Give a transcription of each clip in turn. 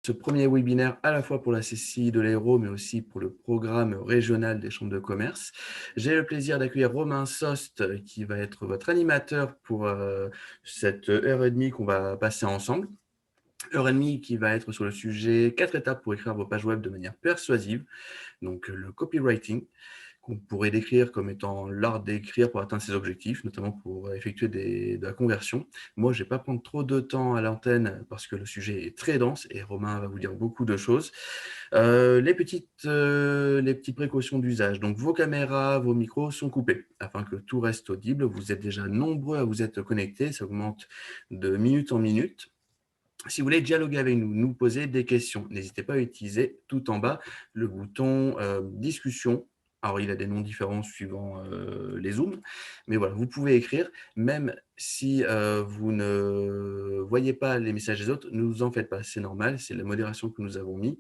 Ce premier webinaire à la fois pour la CCI de l'Hérault, mais aussi pour le programme régional des chambres de commerce. J'ai le plaisir d'accueillir Romain Sost, qui va être votre animateur pour cette heure et demie qu'on va passer ensemble. Heure et demie qui va être sur le sujet 4 étapes pour écrire vos pages web de manière persuasive, donc le copywriting, qu'on pourrait décrire comme étant l'art d'écrire pour atteindre ses objectifs, notamment pour effectuer de la conversion. Moi, je ne vais pas prendre trop de temps à l'antenne parce que le sujet est très dense et Romain va vous dire beaucoup de choses. Les petites précautions d'usage. Donc, vos caméras, vos micros sont coupés afin que tout reste audible. Vous êtes déjà nombreux à vous être connectés. Ça augmente de minute en minute. Si vous voulez dialoguer avec nous, nous poser des questions, n'hésitez pas à utiliser tout en bas le bouton discussion. Alors, il a des noms différents suivant les Zooms, mais voilà, vous pouvez écrire, même si vous ne voyez pas les messages des autres, ne vous en faites pas, c'est normal, c'est la modération que nous avons mis.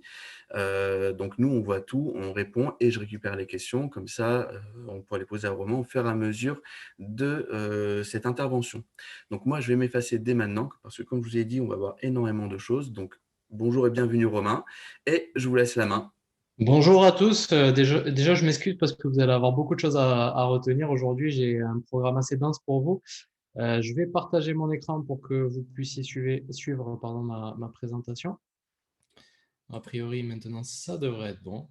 Donc, nous, on voit tout, on répond et je récupère les questions, comme ça, on pourra les poser à Romain au fur et à mesure de cette intervention. Donc moi, je vais m'effacer dès maintenant, parce que comme je vous ai dit, on va voir énormément de choses. Donc bonjour et bienvenue Romain, et je vous laisse la main. Bonjour à tous. Déjà, je m'excuse parce que vous allez avoir beaucoup de choses à retenir aujourd'hui. J'ai un programme assez dense pour vous. Je vais partager mon écran pour que vous puissiez suivre pardon, ma présentation. A priori, maintenant, ça devrait être bon.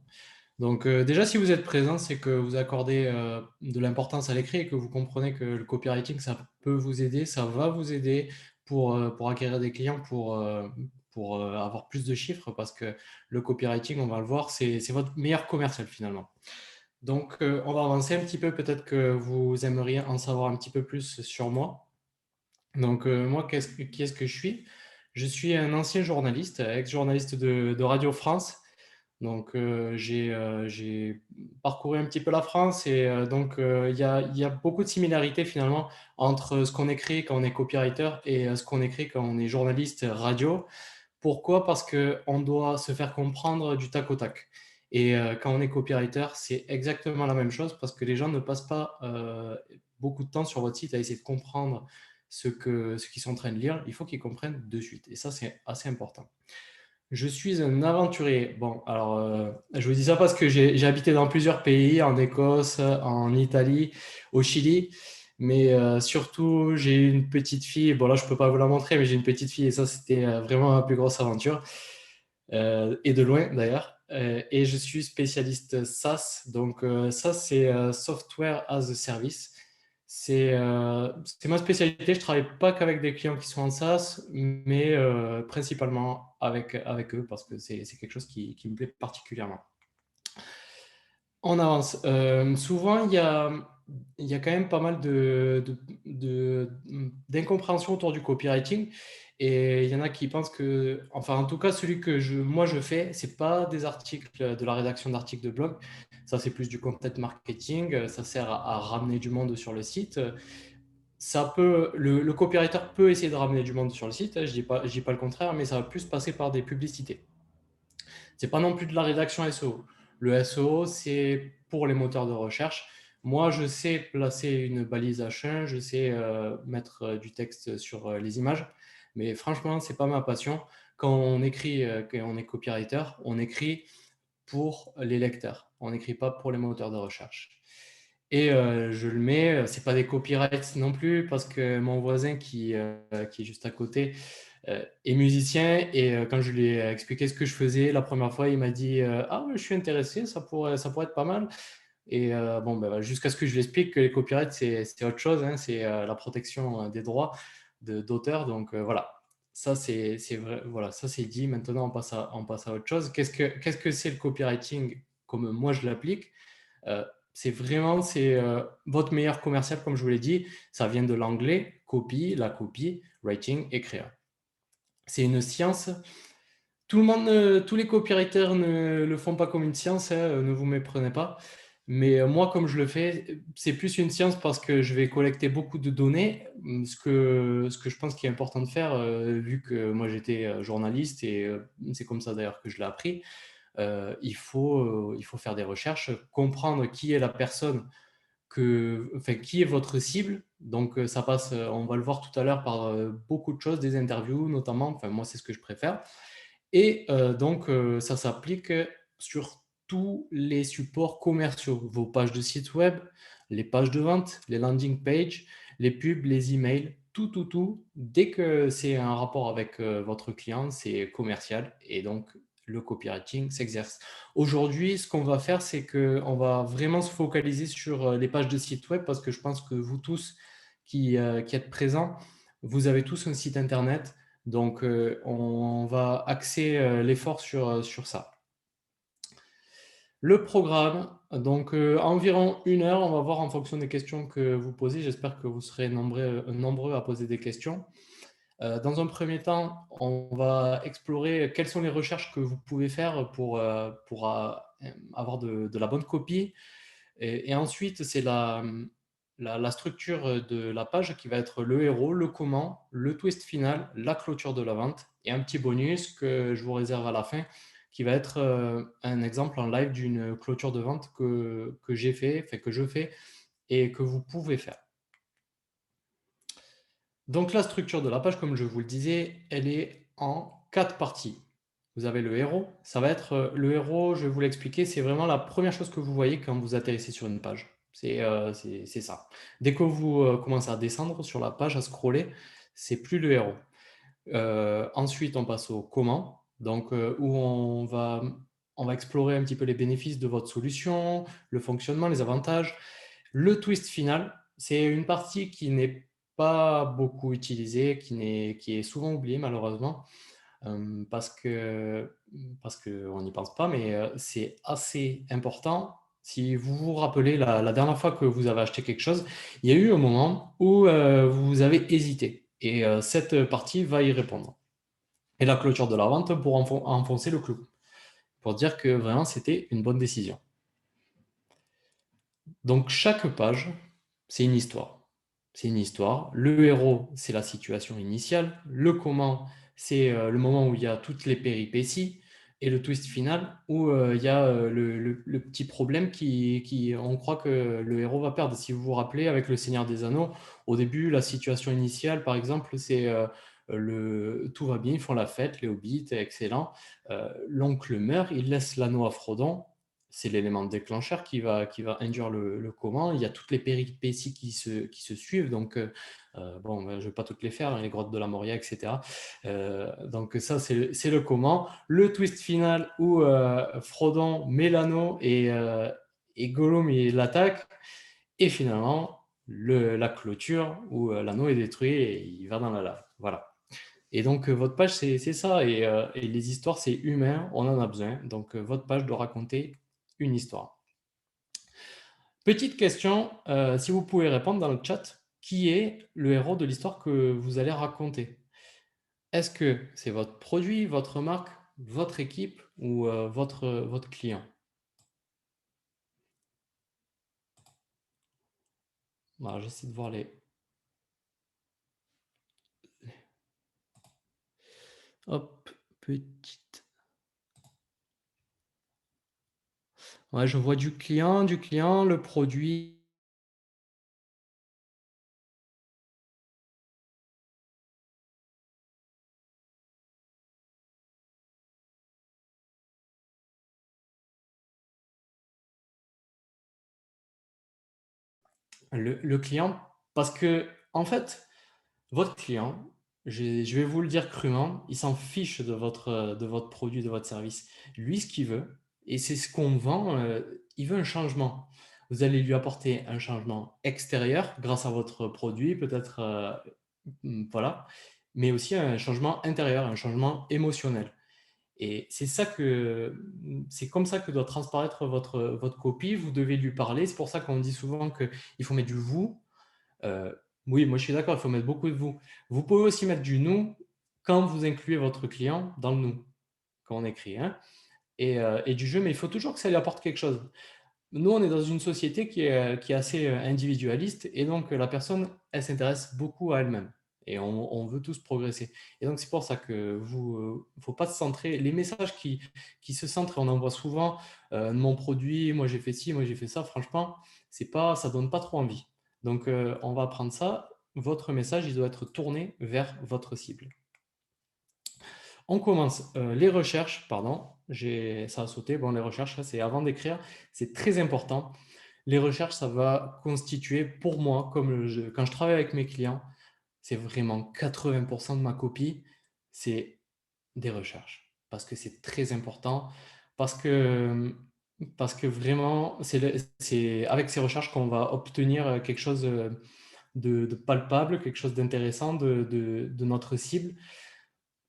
Donc, déjà, si vous êtes présent, c'est que vous accordez de l'importance à l'écrit et que vous comprenez que le copywriting, ça peut vous aider, ça va vous aider pour acquérir des clients, pour avoir plus de chiffres, parce que le copywriting, on va le voir, c'est votre meilleur commercial finalement. Donc, on va avancer un petit peu. Peut-être que vous aimeriez en savoir un petit peu plus sur moi. Donc, moi, qui est-ce que je suis? Je suis un ancien journaliste, ex-journaliste de Radio France. Donc, j'ai parcouru un petit peu la France et donc il y a beaucoup de similarités finalement entre ce qu'on écrit quand on est copywriter et ce qu'on écrit quand on est journaliste radio. Pourquoi? Parce qu'on doit se faire comprendre du tac au tac. Et quand on est copywriter, c'est exactement la même chose parce que les gens ne passent pas beaucoup de temps sur votre site à essayer de comprendre ce qu'ils sont en train de lire. Il faut qu'ils comprennent de suite. Et ça, c'est assez important. Je suis un aventurier. Bon, alors, je vous dis ça parce que j'ai habité dans plusieurs pays, en Écosse, en Italie, au Chili. Mais surtout, j'ai une petite fille. Bon, là, je ne peux pas vous la montrer, mais j'ai une petite fille et ça, c'était vraiment ma plus grosse aventure. Et de loin, d'ailleurs. Et je suis spécialiste SaaS. Donc, ça, c'est Software as a Service. C'est ma spécialité. Je ne travaille pas qu'avec des clients qui sont en SaaS, mais principalement avec eux parce que c'est quelque chose qui me plaît particulièrement. On avance. Souvent, il y a quand même pas mal d'incompréhension autour du copywriting. Et il y en a qui pensent que, enfin, en tout cas, celui que moi je fais, c'est pas des articles, de la rédaction d'articles de blog. Ça, c'est plus du content marketing. Ça sert à ramener du monde sur le site. Le copywriter peut essayer de ramener du monde sur le site. Je dis pas le contraire, mais ça va plus passer par des publicités. C'est pas non plus de la rédaction SEO. Le SEO, c'est pour les moteurs de recherche. Moi, je sais placer une balise H1, je sais mettre du texte sur les images, mais franchement, c'est pas ma passion. Quand on écrit, quand on est copywriter, on écrit pour les lecteurs. On n'écrit pas pour les moteurs de recherche. Et je le mets, c'est pas des copyrights non plus, parce que mon voisin qui est juste à côté est musicien. Et quand je lui ai expliqué ce que je faisais la première fois, il m'a dit ah ouais, je suis intéressé, ça pourrait être pas mal. Et bon, ben, jusqu'à ce que je lui explique que les copyrights, c'est autre chose, hein, c'est la protection des droits d'auteur. Donc voilà. Ça, c'est vrai, voilà, ça c'est dit. Maintenant, on passe à autre chose. Qu'est-ce que c'est le copywriting comme moi je l'applique? Euh, c'est votre meilleur commercial, comme je vous l'ai dit. Ça vient de l'anglais, copy, la copie, writing, écrire. C'est une science. Tous les copywriters ne le font pas comme une science, hein, ne vous méprenez pas. Mais moi, comme je le fais, c'est plus une science parce que je vais collecter beaucoup de données. Ce que je pense qu'il est important de faire, vu que moi j'étais journaliste et c'est comme ça d'ailleurs que je l'ai appris. Il faut faire des recherches, comprendre qui est la personne enfin, qui est votre cible. Donc, ça passe, on va le voir tout à l'heure, par beaucoup de choses, des interviews notamment. Enfin, moi, c'est ce que je préfère. Et donc, ça s'applique sur tous les supports commerciaux, vos pages de site web, les pages de vente, les landing pages, les pubs, les emails, tout, tout, tout. Dès que c'est un rapport avec votre client, c'est commercial et donc le copywriting s'exerce. Aujourd'hui, ce qu'on va faire, c'est qu'on va vraiment se focaliser sur les pages de site web parce que je pense que vous tous qui êtes présents, vous avez tous un site internet. Donc, on va axer l'effort sur ça. Le programme, donc environ 1 heure, on va voir en fonction des questions que vous posez. J'espère que vous serez nombreux à poser des questions. Dans un premier temps, on va explorer quelles sont les recherches que vous pouvez faire pour avoir de la bonne copie. Et ensuite, c'est la structure de la page qui va être le héros, le comment, le twist final, la clôture de la vente et un petit bonus que je vous réserve à la fin qui va être un exemple en live d'une clôture de vente que j'ai fait, enfin, que je fais et que vous pouvez faire. Donc la structure de la page, comme je vous le disais, elle est en 4 parties. Vous avez le héros, ça va être le héros, je vais vous l'expliquer, c'est vraiment la première chose que vous voyez quand vous atterrissez sur une page. C'est ça. Dès que vous commencez à descendre sur la page, à scroller, c'est plus le héros. Ensuite, on passe au comment, donc où on va explorer un petit peu les bénéfices de votre solution, le fonctionnement, les avantages. Le twist final, c'est une partie qui n'est pas beaucoup utilisée, qui est souvent oubliée malheureusement, parce qu'on n'y pense pas, mais c'est assez important. Si vous vous rappelez, la dernière fois que vous avez acheté quelque chose, il y a eu un moment où vous avez hésité. Et cette partie va y répondre. Et la clôture de la vente pour enfoncer le clou, pour dire que vraiment c'était une bonne décision. Donc chaque page, c'est une histoire. C'est une histoire. Le héros, c'est la situation initiale. Le comment, c'est le moment où il y a toutes les péripéties. Et le twist final, où il y a le petit problème on croit que le héros va perdre. Si vous vous rappelez, avec le Seigneur des Anneaux, au début, la situation initiale, par exemple, c'est tout va bien, ils font la fête, les hobbits, excellent. L'oncle meurt, il laisse l'anneau à Frodon, c'est l'élément déclencheur qui va induire le comment. Il y a toutes les péripéties qui se suivent. Donc, bon, ben, je ne vais pas toutes les faire, hein, les grottes de la Moria, etc. Donc, ça, c'est le comment. Le twist final où Frodon met l'anneau et Gollum il l'attaque. Et finalement, la clôture où l'anneau est détruit et il va dans la lave. Voilà. Et donc, votre page, c'est ça. Et les histoires, c'est humain, on en a besoin. Donc, votre page doit raconter une histoire. Petite question, si vous pouvez répondre dans le chat, qui est le héros de l'histoire que vous allez raconter? Est-ce que c'est votre produit, votre marque, votre équipe ou votre client? Voilà, j'essaie de voir les... Hop, petite... Ouais, je vois du client, le produit. Le client, parce que, en fait, votre client, je vais vous le dire crûment, il s'en fiche de votre produit, de votre service. Lui, ce qu'il veut, et c'est ce qu'on vend, il veut un changement. Vous allez lui apporter un changement extérieur grâce à votre produit, peut-être, voilà, mais aussi un changement intérieur, un changement émotionnel. Et c'est comme ça que doit transparaître votre copie. Vous devez lui parler. C'est pour ça qu'on dit souvent qu'il faut mettre du vous. Euh, oui, moi je suis d'accord, il faut mettre beaucoup de vous. Vous pouvez aussi mettre du nous quand vous incluez votre client dans le nous, quand on écrit, hein, et du jeu, mais il faut toujours que ça lui apporte quelque chose. Nous, on est dans une société qui est assez individualiste, et donc la personne, elle s'intéresse beaucoup à elle-même. Et on veut tous progresser. Et donc, c'est pour ça que vous, faut pas se centrer. Les messages qui se centrent, on en voit souvent, mon produit, moi j'ai fait ci, moi j'ai fait ça, franchement, ça donne pas trop envie. Donc, on va prendre ça. Votre message, il doit être tourné vers votre cible. On commence les recherches, pardon, ça a sauté. Bon, les recherches, ça, c'est avant d'écrire, c'est très important. Les recherches, ça va constituer pour moi, quand je travaille avec mes clients, c'est vraiment 80% de ma copie, c'est des recherches. Parce que c'est très important, parce que, parce que vraiment, c'est avec ces recherches qu'on va obtenir quelque chose de palpable, quelque chose d'intéressant de notre cible.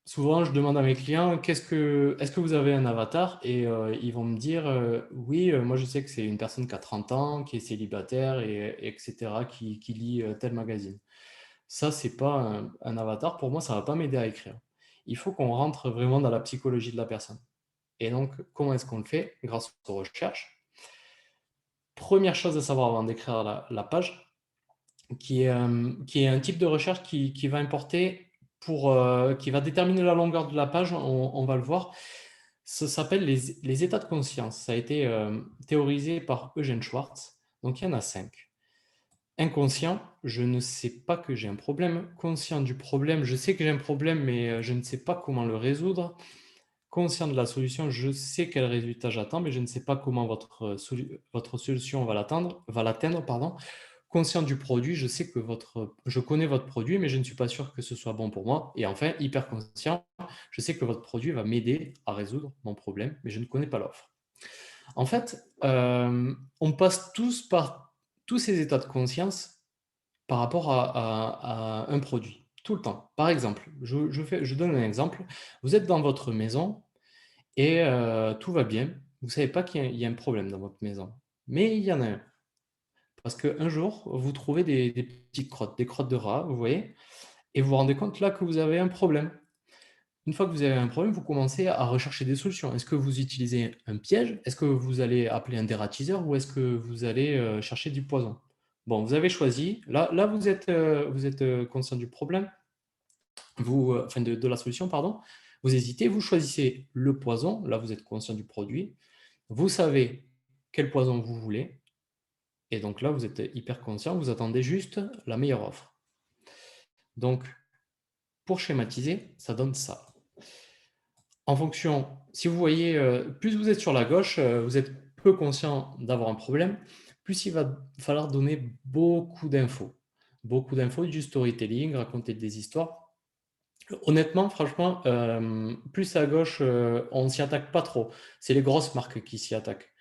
Souvent, je demande à mes clients, est-ce que vous avez un avatar? Et ils vont me dire, oui, moi je sais que c'est une personne qui a 30 ans, qui est célibataire, etc., qui lit tel magazine. Ça, c'est pas un avatar. Pour moi, ça va pas m'aider à écrire. Il faut qu'on rentre vraiment dans la psychologie de la personne. Et donc, comment est-ce qu'on le fait? Grâce aux recherches. Première chose à savoir avant d'écrire la page, qui est un type de recherche qui va importer qui va déterminer la longueur de la page, on va le voir. Ça s'appelle les états de conscience. Ça a été théorisé par Eugène Schwartz. Donc il y en a 5. Inconscient, je ne sais pas que j'ai un problème. Conscient du problème, je sais que j'ai un problème, mais je ne sais pas comment le résoudre. Conscient de la solution, je sais quel résultat j'attends, mais je ne sais pas comment votre solution va l'atteindre, pardon. Conscient du produit, je connais votre produit, mais je ne suis pas sûr que ce soit bon pour moi. Et enfin, hyper conscient, je sais que votre produit va m'aider à résoudre mon problème, mais je ne connais pas l'offre. En fait, on passe tous par tous ces états de conscience par rapport à un produit, tout le temps. Par exemple, je donne un exemple. Vous êtes dans votre maison et tout va bien. Vous ne savez pas qu'il y a un problème dans votre maison, mais il y en a un. Parce qu'un jour, vous trouvez des petites crottes, des crottes de rats, vous voyez, et vous vous rendez compte là que vous avez un problème. Une fois que vous avez un problème, vous commencez à rechercher des solutions. Est-ce que vous utilisez un piège? Est-ce que vous allez appeler un dératiseur ou est-ce que vous allez chercher du poison? Bon, vous avez choisi. Là vous êtes conscient du problème, enfin de la solution, pardon. Vous hésitez, vous choisissez le poison. Là, vous êtes conscient du produit. Vous savez quel poison vous voulez. Et donc là, vous êtes hyper conscient. Vous attendez juste la meilleure offre. Donc, pour schématiser, ça donne ça. En fonction, si vous voyez, plus vous êtes sur la gauche, vous êtes peu conscient d'avoir un problème, plus il va falloir donner beaucoup d'infos. Beaucoup d'infos, du storytelling, raconter des histoires. Honnêtement, franchement, plus à gauche, on ne s'y attaque pas trop. C'est les grosses marques qui s'y attaquent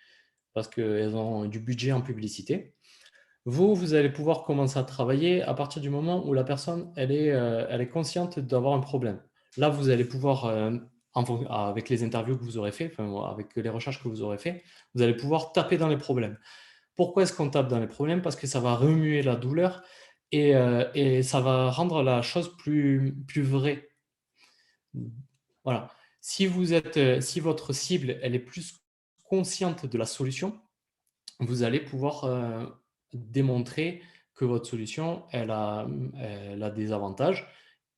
parce qu'elles ont du budget en publicité. Vous allez pouvoir commencer à travailler à partir du moment où la personne, elle est consciente d'avoir un problème. Là, vous allez pouvoir, avec les interviews que vous aurez fait, enfin, avec les recherches que vous aurez fait, vous allez pouvoir taper dans les problèmes. Pourquoi est-ce qu'on tape dans les problèmes? Parce que ça va remuer la douleur et ça va rendre la chose plus vraie. Voilà. Si votre cible, elle est plus consciente de la solution, vous allez pouvoir démontrer que votre solution, elle a des avantages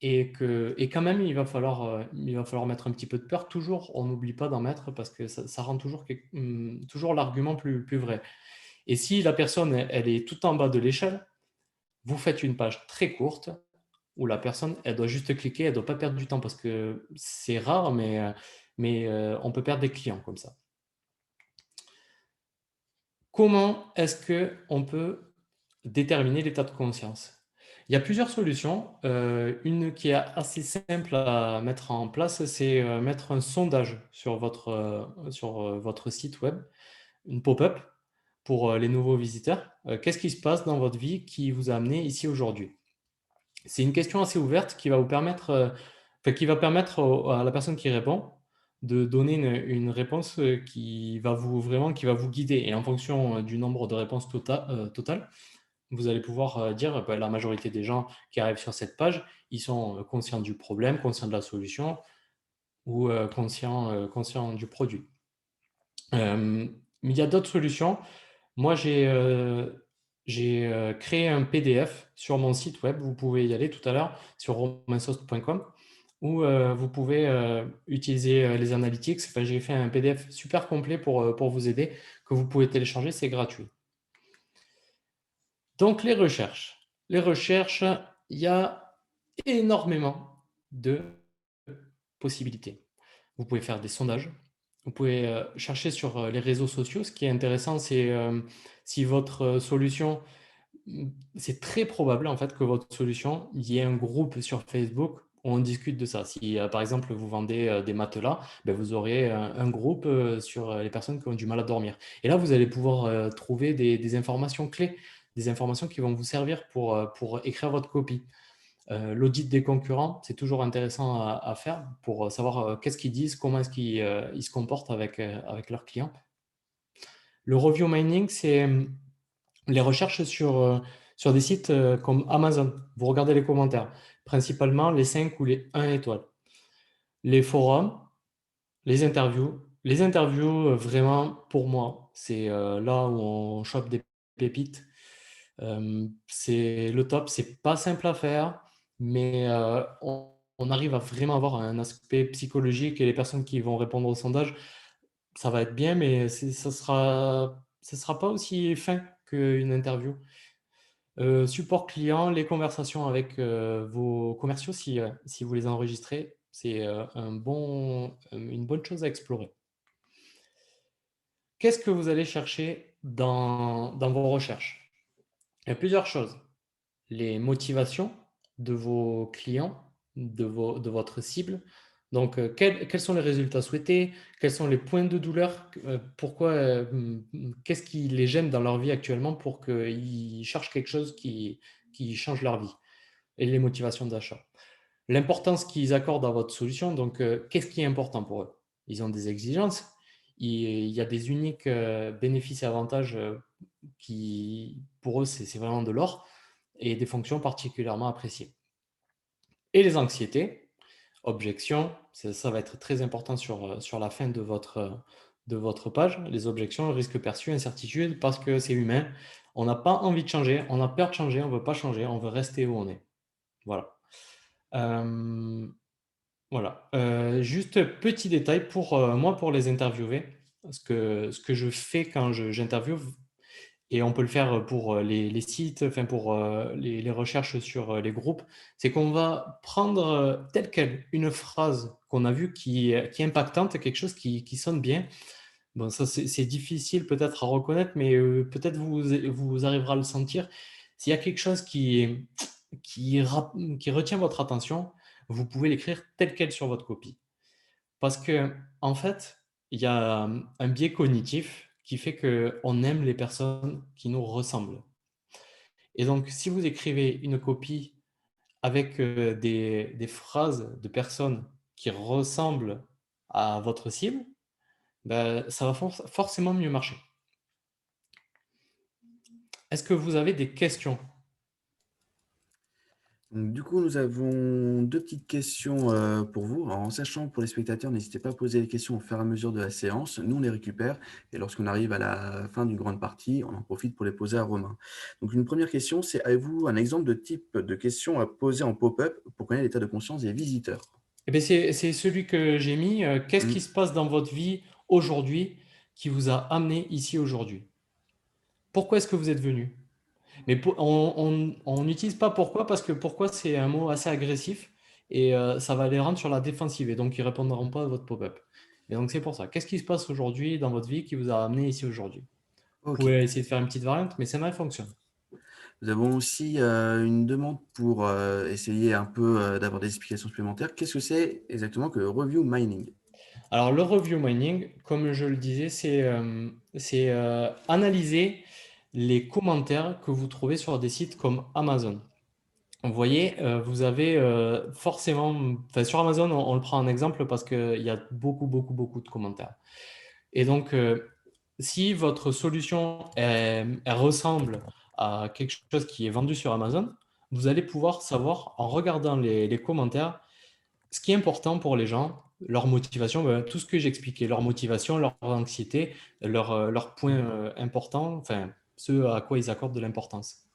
et quand même, il va falloir mettre un petit peu de peur. Toujours, on n'oublie pas d'en mettre parce que ça rend toujours l'argument plus vrai. Et si la personne, elle est tout en bas de l'échelle, vous faites une page très courte où la personne, elle doit juste cliquer, elle ne doit pas perdre du temps parce que c'est rare, mais on peut perdre des clients comme ça. Comment est-ce qu'on peut déterminer l'état de conscience? Il y a plusieurs solutions. Une qui est assez simple à mettre en place, c'est mettre un sondage sur votre site web, une pop-up pour les nouveaux visiteurs. Qu'est-ce qui se passe dans votre vie qui vous a amené ici aujourd'hui? C'est une question assez ouverte qui va vous permettre, qui va permettre à la personne qui répond de donner une réponse qui va vous guider. Et en fonction du nombre de réponses totales, vous allez pouvoir dire la majorité des gens qui arrivent sur cette page, ils sont conscients du problème, conscients de la solution ou conscients du produit. Mais il y a d'autres solutions. Moi, j'ai créé un PDF sur mon site web. Vous pouvez y aller tout à l'heure sur romainsost.com où vous pouvez utiliser les analytics. Enfin, j'ai fait un PDF super complet pour vous aider que vous pouvez télécharger. C'est gratuit. Donc, les recherches. Les recherches, il y a énormément de possibilités. Vous pouvez faire des sondages. Vous pouvez chercher sur les réseaux sociaux. Ce qui est intéressant, c'est si votre solution, c'est très probable en fait que votre solution, il y ait un groupe sur Facebook où on discute de ça. Si par exemple vous vendez des matelas, ben, vous aurez un groupe sur les personnes qui ont du mal à dormir. Et là, vous allez pouvoir trouver des informations clés, des informations qui vont vous servir pour écrire votre copie. L'audit des concurrents, c'est toujours intéressant à faire pour savoir qu'est-ce qu'ils disent, comment est-ce qu'ils ils se comportent avec leurs clients. Le review mining, c'est les recherches sur des sites comme Amazon. Vous regardez les commentaires, principalement les 5 ou les 1 étoiles. Les forums, les interviews. Les interviews, vraiment, pour moi, c'est là où on chope des pépites. C'est le top. C'est pas simple à faire, mais on arrive à vraiment avoir un aspect psychologique et les personnes qui vont répondre au sondage, ça va être bien, mais ça sera pas aussi fin qu'une interview. Support client, les conversations avec vos commerciaux, si vous les enregistrez, c'est une bonne chose à explorer. Qu'est-ce que vous allez chercher dans vos recherches? Il y a plusieurs choses. Les motivations de vos clients, de votre cible. Donc, quels sont les résultats souhaités? Quels sont les points de douleur? Qu'est-ce qui les gêne dans leur vie actuellement pour qu'ils cherchent quelque chose qui change leur vie? Et les motivations d'achat. L'importance qu'ils accordent à votre solution, donc qu'est-ce qui est important pour eux? Ils ont des exigences, il y a des uniques bénéfices et avantages qui, pour eux, c'est vraiment de l'or, et des fonctions particulièrement appréciées. Et les anxiétés, objections, ça va être très important sur la fin de votre page. Les objections, risques perçus, incertitudes, parce que c'est humain. On n'a pas envie de changer, on a peur de changer, on ne veut pas changer, on veut rester où on est. Voilà. Voilà. Juste petit détail pour moi, pour les interviewer, ce que je fais quand j'interviewe, et on peut le faire pour les sites, enfin pour les recherches sur les groupes, c'est qu'on va prendre telle quelle une phrase qu'on a vue qui est impactante, quelque chose qui sonne bien. Bon, ça, c'est difficile peut-être à reconnaître, mais peut-être vous arriverez à le sentir. S'il y a quelque chose qui retient votre attention, vous pouvez l'écrire tel quel sur votre copie. Parce que, en fait, il y a un biais cognitif qui fait qu'on aime les personnes qui nous ressemblent. Et donc, si vous écrivez une copie avec des phrases de personnes qui ressemblent à votre cible, ben, ça va forcément mieux marcher. Est-ce que vous avez des questions? Donc, du coup, nous avons deux petites questions pour vous. Alors, en sachant que pour les spectateurs, n'hésitez pas à poser les questions au fur et à mesure de la séance. Nous, on les récupère et lorsqu'on arrive à la fin d'une grande partie, on en profite pour les poser à Romain. Donc, une première question, c'est avez-vous un exemple de type de question à poser en pop-up pour connaître l'état de conscience des visiteurs? Eh bien, c'est celui que j'ai mis. Qu'est-ce Mm. qui se passe dans votre vie aujourd'hui qui vous a amené ici aujourd'hui? Pourquoi est-ce que vous êtes venu? Mais on n'utilise pas pourquoi parce que pourquoi c'est un mot assez agressif et ça va les rendre sur la défensive et donc ils répondront pas à votre pop-up. Et donc c'est pour ça. Qu'est-ce qui se passe aujourd'hui dans votre vie qui vous a amené ici aujourd'hui? Vous Ok. pouvez essayer de faire une petite variante, mais ça mal fonctionne. Nous avons aussi une demande pour essayer un peu d'avoir des explications supplémentaires. Qu'est-ce que c'est exactement que review mining? Alors le review mining, comme je le disais, c'est analyser les commentaires que vous trouvez sur des sites comme Amazon. Vous voyez, vous avez forcément, enfin, sur Amazon, on le prend en exemple parce qu'il y a beaucoup, beaucoup, beaucoup de commentaires. Et donc, si votre solution, elle ressemble à quelque chose qui est vendu sur Amazon, vous allez pouvoir savoir, en regardant les commentaires, ce qui est important pour les gens, leur motivation, ben, tout ce que j'expliquais, leur motivation, leur anxiété, leurs points importants, enfin, ce à quoi ils accordent de l'importance.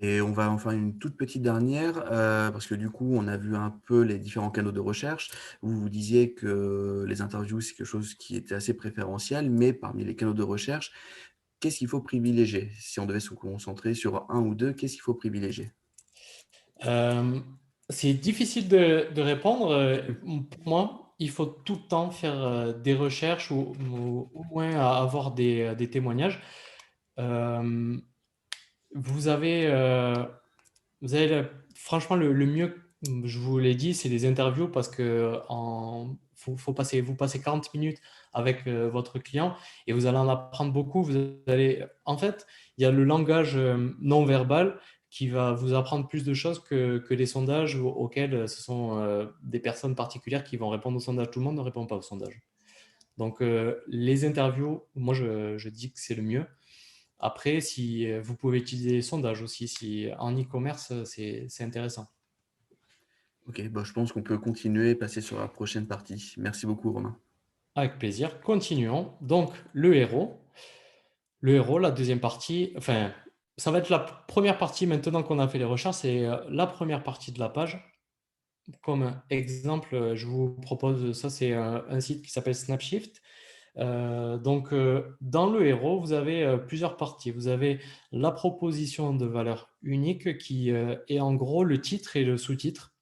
Et on va en faire une toute petite dernière, parce que du coup, on a vu un peu les différents canaux de recherche. Vous disiez que les interviews, c'est quelque chose qui était assez préférentiel, mais parmi les canaux de recherche, qu'est-ce qu'il faut privilégier? Si on devait se concentrer sur un ou deux, qu'est-ce qu'il faut privilégier? Euh, C'est difficile de répondre. Pour moi, il faut tout le temps faire des recherches ou au moins avoir des témoignages. Euh, vous avez, euh, vous avez franchement le mieux, je vous l'ai dit, c'est des interviews parce que vous passez 40 minutes avec votre client et vous allez en apprendre beaucoup. En fait, il y a le langage non verbal qui va vous apprendre plus de choses que les sondages auxquels ce sont des personnes particulières qui vont répondre au sondage. Tout le monde ne répond pas au sondage. Donc, les interviews, moi, je dis que c'est le mieux. Après, si vous pouvez utiliser les sondages aussi, si en e-commerce, c'est intéressant. Ok, bah, je pense qu'on peut continuer et passer sur la prochaine partie. Merci beaucoup, Romain. Avec plaisir. Continuons. Donc, le héros. Le héros, la deuxième partie, enfin, ça va être la première partie maintenant qu'on a fait les recherches, c'est la première partie de la page. Comme exemple, je vous propose, ça c'est un site qui s'appelle Snapshift. Dans le héros, vous avez plusieurs parties. Vous avez la proposition de valeur unique qui est en gros le titre et le sous-titre.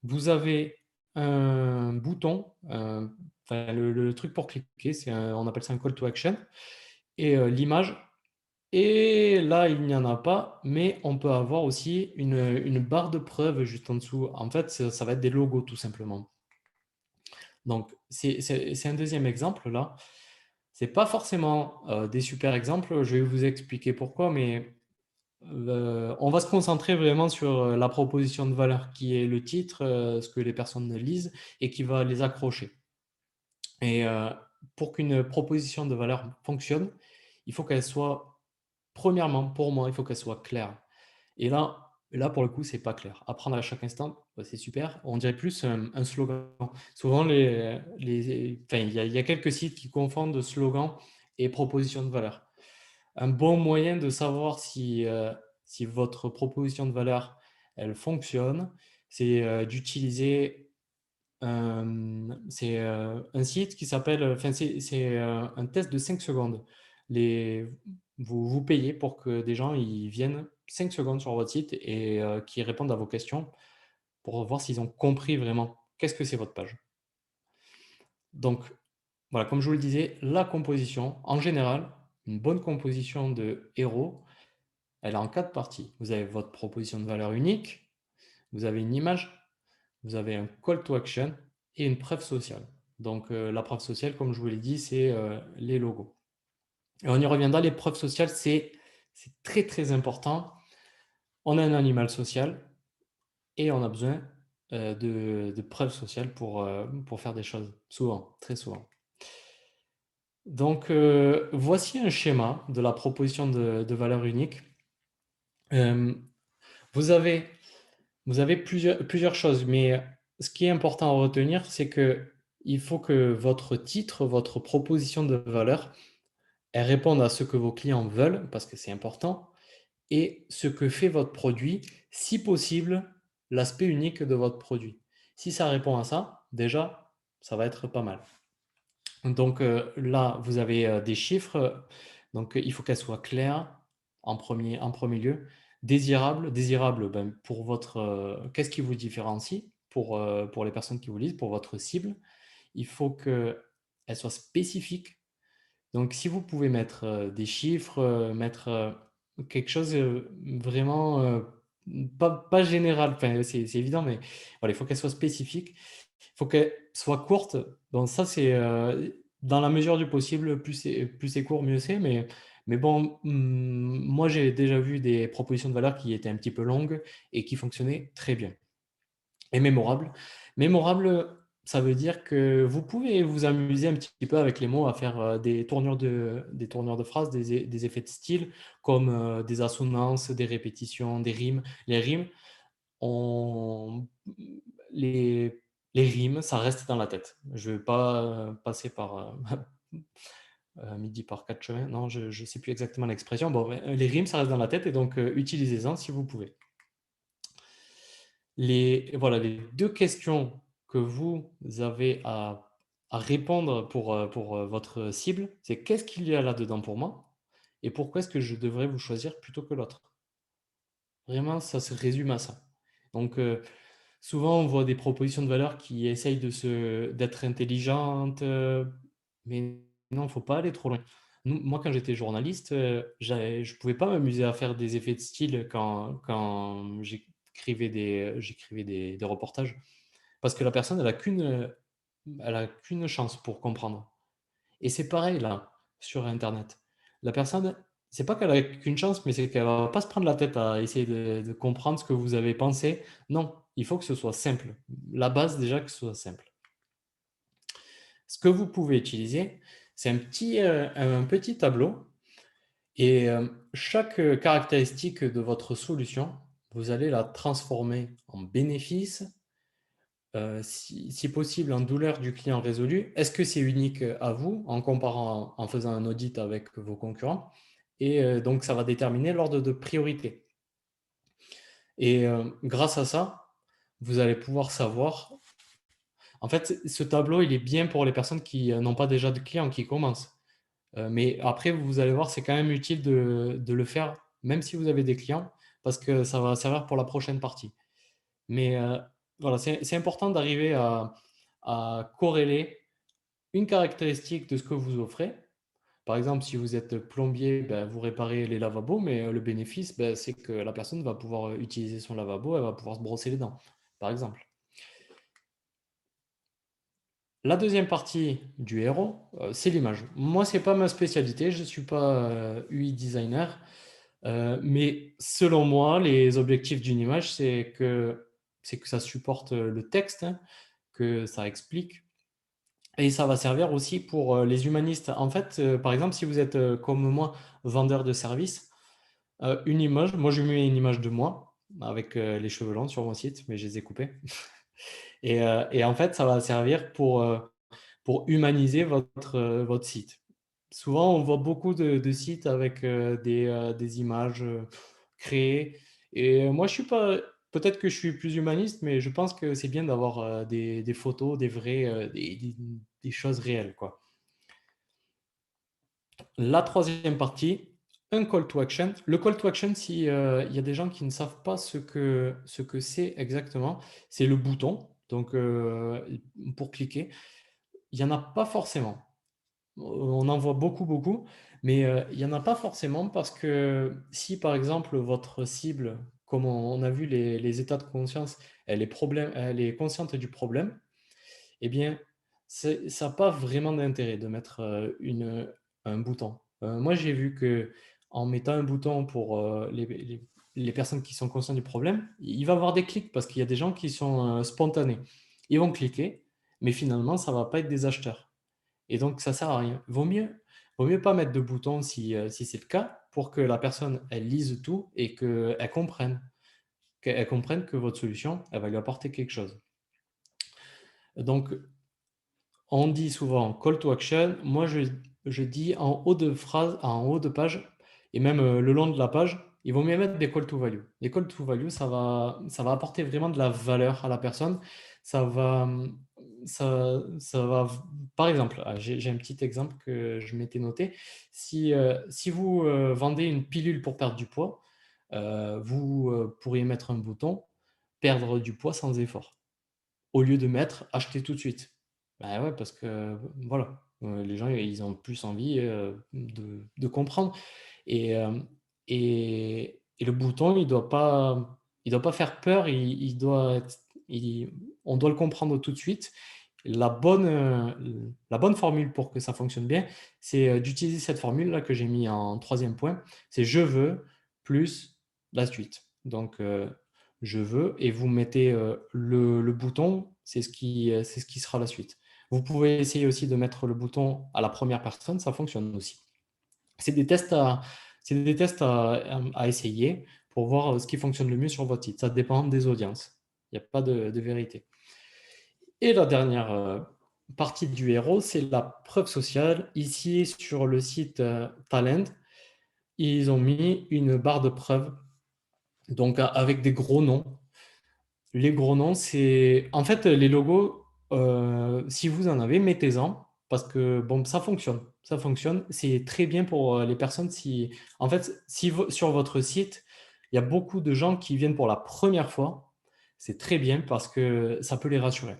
Vous avez un bouton, enfin, le truc pour cliquer, on appelle ça un call to action, et l'image. Et là, il n'y en a pas, mais on peut avoir aussi une barre de preuve juste en dessous. En fait, ça va être des logos tout simplement. Donc, c'est un deuxième exemple là. C'est pas forcément des super exemples. Je vais vous expliquer pourquoi, mais on va se concentrer vraiment sur la proposition de valeur qui est le titre, ce que les personnes lisent et qui va les accrocher. Et pour qu'une proposition de valeur fonctionne, il faut qu'elle soit, premièrement, pour moi, il faut qu'elle soit claire. Et là pour le coup, c'est pas clair. Apprendre à chaque instant, bah, c'est super. On dirait plus un slogan. Souvent, enfin, il y a quelques sites qui confondent slogan et proposition de valeur. Un bon moyen de savoir si votre proposition de valeur, elle fonctionne, c'est d'utiliser un site qui s'appelle, enfin, c'est un test de 5 secondes. Les, vous payez pour que des gens ils viennent 5 secondes sur votre site et qui répondent à vos questions pour voir s'ils ont compris vraiment qu'est-ce que c'est votre page. Donc, voilà, comme je vous le disais, la composition, en général, une bonne composition de héros, elle est en 4 parties. Vous avez votre proposition de valeur unique, vous avez une image, vous avez un call to action et une preuve sociale. Donc, la preuve sociale, comme je vous l'ai dit, c'est les logos. Et on y reviendra, les preuves sociales, c'est très très important. On a un animal social et on a besoin de preuves sociales pour faire des choses, souvent, très souvent. Donc, voici un schéma de la proposition de valeur unique. Euh, vous avez, vous avez plusieurs choses, mais ce qui est important à retenir, c'est que il faut que votre titre, votre proposition de valeur, elle réponde à ce que vos clients veulent, parce que c'est important, et ce que fait votre produit, si possible, l'aspect unique de votre produit. Si ça répond à ça, déjà, ça va être pas mal. Donc là, vous avez des chiffres. Donc il faut qu'elles soient claires en premier lieu. Désirable ben, pour votre... qu'est-ce qui vous différencie pour les personnes qui vous lisent, pour votre cible. Il faut qu'elle soit spécifique. Donc si vous pouvez mettre des chiffres, mettre quelque chose vraiment pas général, enfin, c'est évident, mais voilà, il faut qu'elle soit spécifique. Il faut qu'elle soit courte. Donc ça, c'est dans la mesure du possible, plus c'est court, mieux c'est. Mais bon, moi j'ai déjà vu des propositions de valeur qui étaient un petit peu longues et qui fonctionnaient très bien. Et mémorable. Mémorable, ça veut dire que vous pouvez vous amuser un petit peu avec les mots à faire des tournures de phrases, des effets de style, comme des assonances, des répétitions, des rimes. Les rimes, on, les, les rimes, ça reste dans la tête. Je ne vais pas passer par midi par quatre chemins. Non, je ne sais plus exactement l'expression. Bon, les rimes, ça reste dans la tête et donc utilisez-en si vous pouvez. Voilà, les deux questions que vous avez à répondre pour votre cible, c'est qu'est-ce qu'il y a là-dedans pour moi et pourquoi est-ce que je devrais vous choisir plutôt que l'autre. Vraiment, ça se résume à ça. Donc, Souvent, on voit des propositions de valeur qui essayent d'être intelligentes, mais non, il ne faut pas aller trop loin. Moi, quand j'étais journaliste, je ne pouvais pas m'amuser à faire des effets de style quand j'écrivais des reportages. Parce que la personne, elle a qu'une chance pour comprendre. Et c'est pareil là, sur Internet. La personne, c'est pas qu'elle a qu'une chance, mais c'est qu'elle va pas se prendre la tête à essayer de comprendre ce que vous avez pensé. Non, il faut que ce soit simple. La base déjà que ce soit simple. Ce que vous pouvez utiliser, c'est un petit tableau et chaque caractéristique de votre solution, vous allez la transformer en bénéfice, si possible en douleur du client résolue. Est-ce que c'est unique à vous en comparant, en faisant un audit avec vos concurrents? Et donc, ça va déterminer l'ordre de priorité. Et grâce à ça, vous allez pouvoir savoir. En fait, ce tableau, il est bien pour les personnes qui n'ont pas déjà de clients, qui commencent. Mais après, vous allez voir, c'est quand même utile de le faire, même si vous avez des clients, parce que ça va servir pour la prochaine partie. Mais voilà, c'est important d'arriver à corréler une caractéristique de ce que vous offrez. Par exemple, si vous êtes plombier, ben, vous réparez les lavabos, mais le bénéfice, ben, c'est que la personne va pouvoir utiliser son lavabo, elle va pouvoir se brosser les dents, par exemple. La deuxième partie du héros, c'est l'image. Moi, c'est pas ma spécialité, je ne suis pas UI designer, mais selon moi, les objectifs d'une image, c'est que ça supporte le texte, hein, que ça explique. Et ça va servir aussi pour les humanistes. En fait, par exemple, si vous êtes comme moi, vendeur de services, une image, moi je mets une image de moi avec les cheveux longs sur mon site, mais je les ai coupés. Et en fait, ça va servir pour humaniser votre site. Souvent, on voit beaucoup de sites avec des images créées. Et moi, je suis pas. Peut-être que je suis plus humaniste, mais je pense que c'est bien d'avoir des photos, des choses réelles, quoi. La troisième partie, un call to action. Le call to action, si il y a des gens qui ne savent pas ce que c'est exactement, c'est le bouton. Donc, pour cliquer, il n'y en a pas forcément. On en voit beaucoup, beaucoup, mais il n'y en a pas forcément parce que si, par exemple, votre cible, comme on a vu les états de conscience, elle est consciente du problème, eh bien, ça n'a pas vraiment d'intérêt de mettre un bouton. Moi, j'ai vu que en mettant un bouton pour les personnes qui sont conscientes du problème, il va y avoir des clics parce qu'il y a des gens qui sont spontanés. Ils vont cliquer, mais finalement, ça ne va pas être des acheteurs. Et donc, ça ne sert à rien. Vaut mieux pas mettre de bouton si c'est le cas pour que la personne, elle lise tout et qu'elle comprenne que votre solution, elle va lui apporter quelque chose. Donc, on dit souvent call to action. Moi, je dis en haut de phrase, en haut de page, et même le long de la page, il vaut mieux mettre des call to value. Les call to value, ça va apporter vraiment de la valeur à la personne. Ça va, ça va, par exemple, j'ai un petit exemple que je m'étais noté. Si vous vendez une pilule pour perdre du poids, vous pourriez mettre un bouton perdre du poids sans effort, au lieu de mettre acheter tout de suite. Bah ouais, parce que voilà, les gens, ils ont plus envie de comprendre. Et, euh, et le bouton, il doit pas faire peur, on doit le comprendre tout de suite. La bonne formule pour que ça fonctionne bien, c'est d'utiliser cette formule-là que j'ai mis en troisième point, c'est je veux plus la suite. Donc, je veux, et vous mettez le bouton, c'est ce qui sera la suite. Vous pouvez essayer aussi de mettre le bouton à la première personne, ça fonctionne aussi. C'est des tests à essayer pour voir ce qui fonctionne le mieux sur votre site. Ça dépend des audiences. Il n'y a pas de vérité. Et la dernière partie du héros, c'est la preuve sociale. Ici, sur le site Talend, ils ont mis une barre de preuve, donc avec des gros noms. Les gros noms, c'est. En fait, les logos, si vous en avez, mettez-en, parce que bon, ça fonctionne. Ça fonctionne. C'est très bien pour les personnes si. En fait, si sur votre site, il y a beaucoup de gens qui viennent pour la première fois, c'est très bien parce que ça peut les rassurer.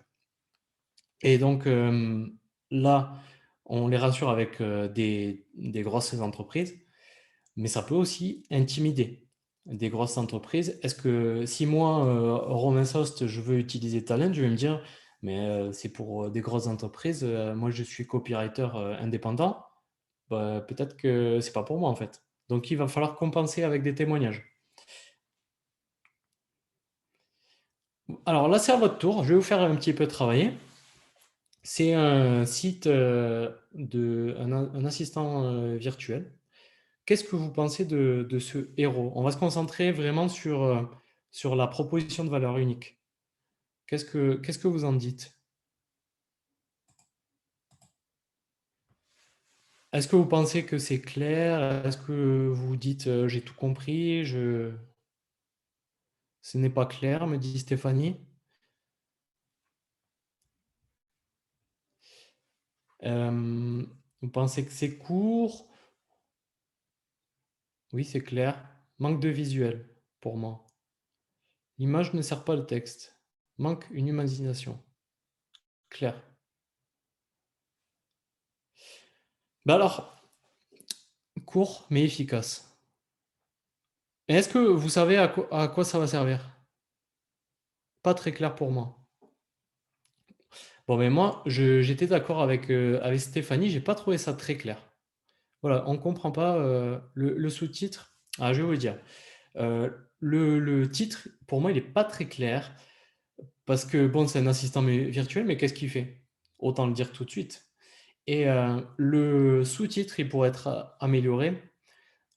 Et donc là, on les rassure avec des grosses entreprises, mais ça peut aussi intimider des grosses entreprises. Est-ce que si moi, Romain Sost, je veux utiliser Talent, je vais me dire, mais c'est pour des grosses entreprises, moi je suis copywriter indépendant, bah, peut-être que c'est pas pour moi en fait. Donc il va falloir compenser avec des témoignages. Alors là, c'est à votre tour, je vais vous faire un petit peu travailler. C'est un site un assistant virtuel. Qu'est-ce que vous pensez de ce héros? On va se concentrer vraiment sur la proposition de valeur unique. Qu'est-ce que vous en dites? Est-ce que vous pensez que c'est clair? Est-ce que vous dites j'ai tout compris? Ce n'est pas clair, me dit Stéphanie. Vous pensez que c'est court? Oui, c'est clair. Manque de visuel pour moi. L'image ne sert pas le texte. Manque une humanisation. Clair. Ben alors, court mais efficace. Et est-ce que vous savez à quoi ça va servir? Pas très clair pour moi. Bon, mais moi, j'étais d'accord avec Stéphanie, j'ai pas trouvé ça très clair. Voilà, on comprend pas le sous-titre. Ah, je vais vous le dire. Euh, le titre, pour moi, il est pas très clair parce que, bon, c'est un assistant virtuel, mais qu'est-ce qu'il fait? Autant le dire tout de suite. Et le sous-titre, il pourrait être amélioré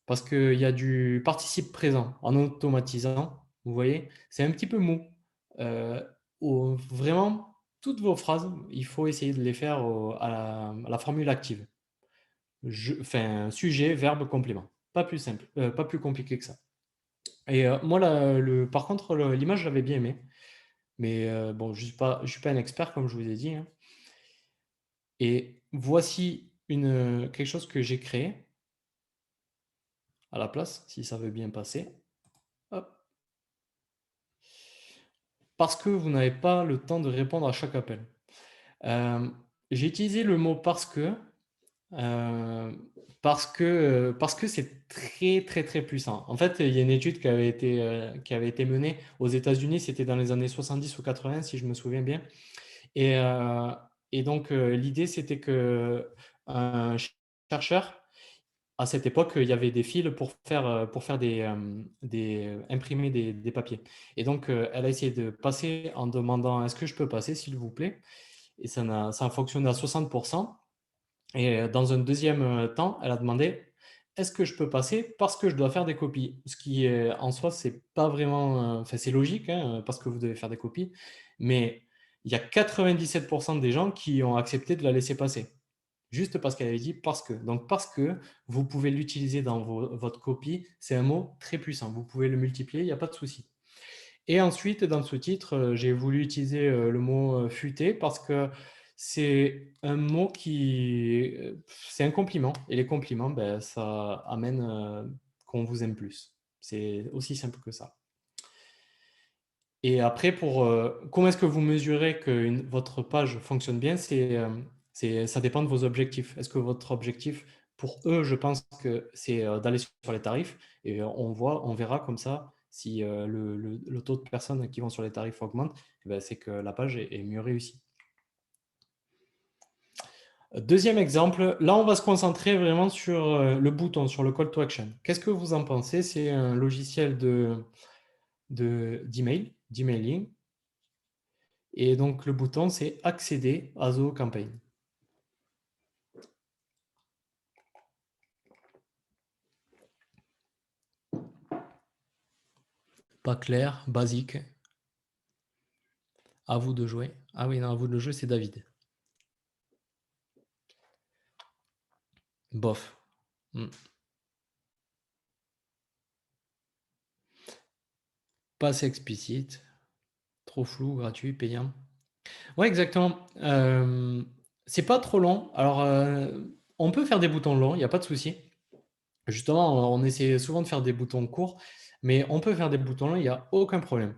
parce qu'il y a du participe présent en automatisant. Vous voyez, c'est un petit peu mou. Euh, Vraiment, toutes vos phrases, il faut essayer de les faire à la formule active. Enfin, sujet, verbe, complément. Pas plus simple, pas plus compliqué que ça. Et moi, par contre, l'image, j'avais bien aimé. Mais bon, je suis pas un expert, comme je vous ai dit, hein. Et voici quelque chose que j'ai créé à la place, si ça veut bien passer. Hop. Parce que vous n'avez pas le temps de répondre à chaque appel. J'ai utilisé le mot euh, parce que c'est très très très puissant. En fait, il y a une étude qui avait été menée aux États-Unis, c'était dans les années 70 ou 80, si je me souviens bien. Et, euh, et donc, l'idée, c'était que un chercheur, à cette époque, il y avait des fils pour faire imprimer des papiers. Et donc, elle a essayé de passer en demandant est-ce que je peux passer, s'il vous plaît? Et ça a fonctionné à 60%. Et dans un deuxième temps, elle a demandé est-ce que je peux passer parce que je dois faire des copies? Ce qui est en soi, c'est pas vraiment. Enfin, c'est logique, hein, parce que vous devez faire des copies. Mais il y a 97% des gens qui ont accepté de la laisser passer. Juste parce qu'elle avait dit parce que. Donc, parce que vous pouvez l'utiliser dans votre copie, c'est un mot très puissant. Vous pouvez le multiplier, il n'y a pas de souci. Et ensuite, dans le sous-titre, j'ai voulu utiliser le mot futé parce que c'est un mot c'est un compliment. Et les compliments, ben, ça amène qu'on vous aime plus. C'est aussi simple que ça. Et après, comment est-ce que vous mesurez que votre page fonctionne bien? Ça dépend de vos objectifs. Est-ce que votre objectif, pour eux, je pense que c'est d'aller sur les tarifs. Et on verra comme ça si le taux de personnes qui vont sur les tarifs augmente, eh ben, c'est que la page est mieux réussie. Deuxième exemple, là, on va se concentrer vraiment sur le bouton, sur le call to action. Qu'est-ce que vous en pensez? C'est un logiciel d'emailing. Et donc, le bouton, c'est accéder à Zoho Campaign. Pas clair, basique. À vous de jouer. Ah oui, non, à vous de jouer, c'est David. Bof. Pas assez explicite. Trop flou, gratuit, payant. Ouais, exactement. C'est pas trop long. Alors, on peut faire des boutons longs, il n'y a pas de souci. Justement, on essaie souvent de faire des boutons courts, mais on peut faire des boutons longs, il n'y a aucun problème.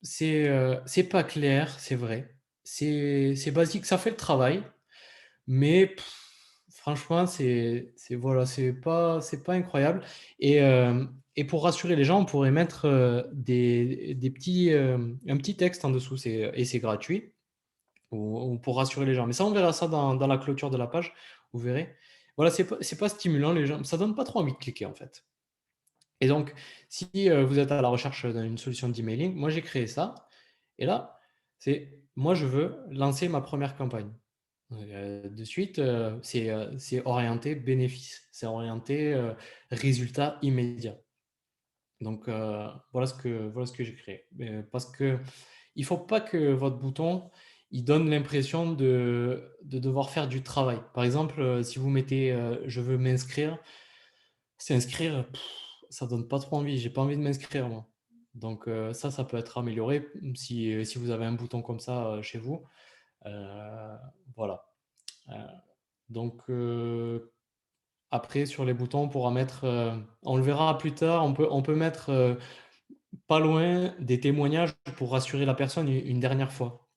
c'est pas clair, c'est vrai. C'est basique, ça fait le travail, mais franchement, voilà, c'est pas incroyable et pour rassurer les gens, on pourrait mettre, des petits, un petit texte en dessous, c'est gratuit ou pour rassurer les gens. Mais ça, on verra ça dans la clôture de la page, vous verrez. Voilà, c'est pas stimulant, les gens ça donne pas trop envie de cliquer, en fait. Et donc, si vous êtes à la recherche d'une solution d'emailing, moi j'ai créé ça. Et là, c'est moi je veux lancer ma première campagne. De suite, c'est orienté bénéfice, c'est orienté résultat immédiat. Donc voilà ce que j'ai créé. Parce que il faut pas que votre bouton il donne l'impression de devoir faire du travail. Par exemple, si vous mettez je veux m'inscrire, s'inscrire, ça donne pas trop envie. J'ai pas envie de m'inscrire, moi. Donc, ça peut être amélioré si vous avez un bouton comme ça chez vous. Euh, voilà. Euh, donc, après, sur les boutons, on pourra mettre, on le verra plus tard, on peut mettre pas loin des témoignages pour rassurer la personne une dernière fois.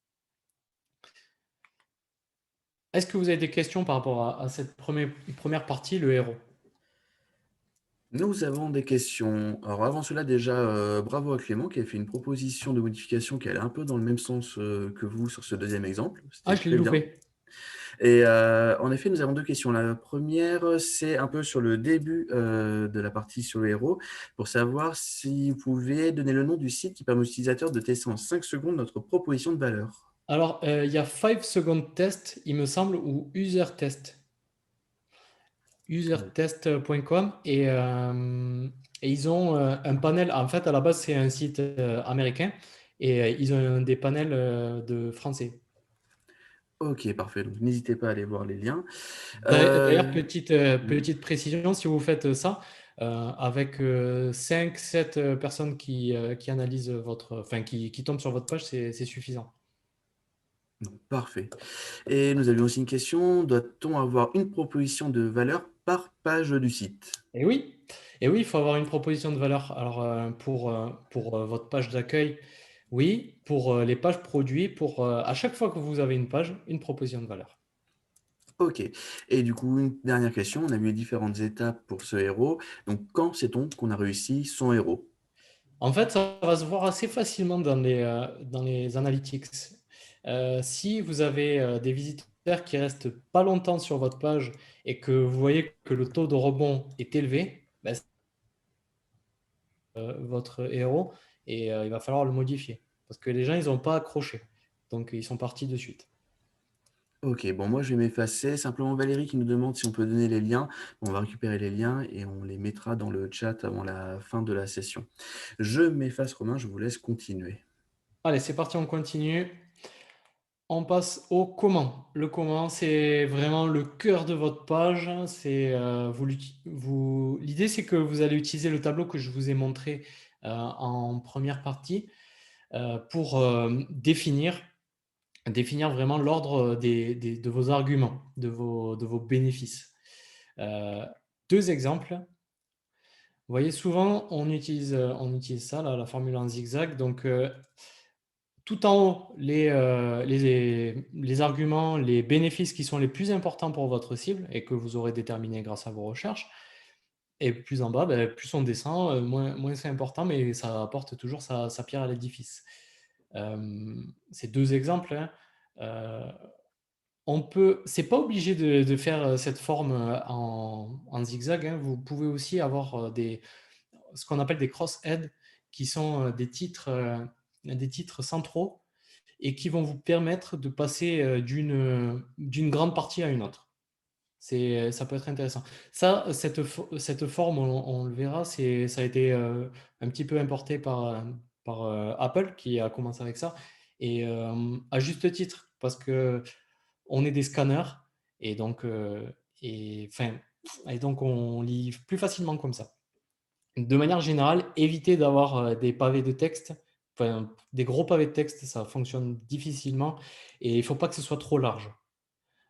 Est-ce que vous avez des questions par rapport à cette première partie, le héros? Nous avons des questions. Alors avant cela, déjà, bravo à Clément qui a fait une proposition de modification qui allait un peu dans le même sens que vous sur ce deuxième exemple. Ah, C'était je l'ai très bien. loupé. Et en effet, nous avons deux questions. La première, c'est un peu sur le début de la partie sur le héros, pour savoir si vous pouvez donner le nom du site qui permet aux utilisateurs de tester en 5 secondes notre proposition de valeur. Alors, il y a 5 second test, il me semble, ou user test. Usertest.com et ils ont un panel. En fait, à la base, c'est un site américain et ils ont des panels de français. Ok, parfait. Donc n'hésitez pas à aller voir les liens. D'ailleurs, Euh, petite précision, si vous faites ça, avec 5-7 personnes qui analysent enfin, qui tombent sur votre page, c'est suffisant. non, parfait. Et nous avions aussi une question, doit-on avoir une proposition de valeur par page du site? Et oui, et oui, il faut avoir une proposition de valeur. Alors, pour votre page d'accueil, oui. Pour les pages produits, à chaque fois que vous avez une page, une proposition de valeur. Ok. Et du coup, une dernière question, on a vu les différentes étapes pour ce héros. Donc quand sait-on qu'on a réussi son héros? En fait, ça va se voir assez facilement dans les analytics. Si vous avez des visiteurs qui restent pas longtemps sur votre page et que vous voyez que le taux de rebond est élevé, ben, c'est votre héros et il va falloir le modifier parce que les gens, ils n'ont pas accroché. Donc, ils sont partis de suite. Ok, bon, moi je vais m'effacer. Simplement Valérie qui nous demande si on peut donner les liens. On va récupérer les liens et on les mettra dans le chat avant la fin de la session. Je m'efface, Romain, je vous laisse continuer. Allez, c'est parti, on continue. On passe au comment. Le comment, c'est vraiment le cœur de votre page. L'idée, c'est que vous allez utiliser le tableau que je vous ai montré en première partie pour définir vraiment l'ordre de vos arguments, de vos bénéfices. Euh, Deux exemples. Vous voyez, souvent, on utilise ça, là, la formule en zigzag. Donc, tout en haut, les arguments, les bénéfices qui sont les plus importants pour votre cible et que vous aurez déterminés grâce à vos recherches. Et plus en bas, ben, plus on descend, moins c'est important, mais ça apporte toujours sa pierre à l'édifice. Ces deux exemples, hein, euh, c'est pas obligé de faire cette forme en zigzag, hein. Vous pouvez aussi avoir ce qu'on appelle des cross-heads, qui sont des titres centraux et qui vont vous permettre de passer d'une grande partie à une autre. Ça peut être intéressant. Cette forme, on le verra, ça a été un petit peu importé par Apple qui a commencé avec ça. Et à juste titre, parce que on est des scanners et donc, enfin, et donc on lit plus facilement comme ça. De manière générale, évitez d'avoir des pavés de texte. Enfin, des gros pavés de texte, ça fonctionne difficilement et il ne faut pas que ce soit trop large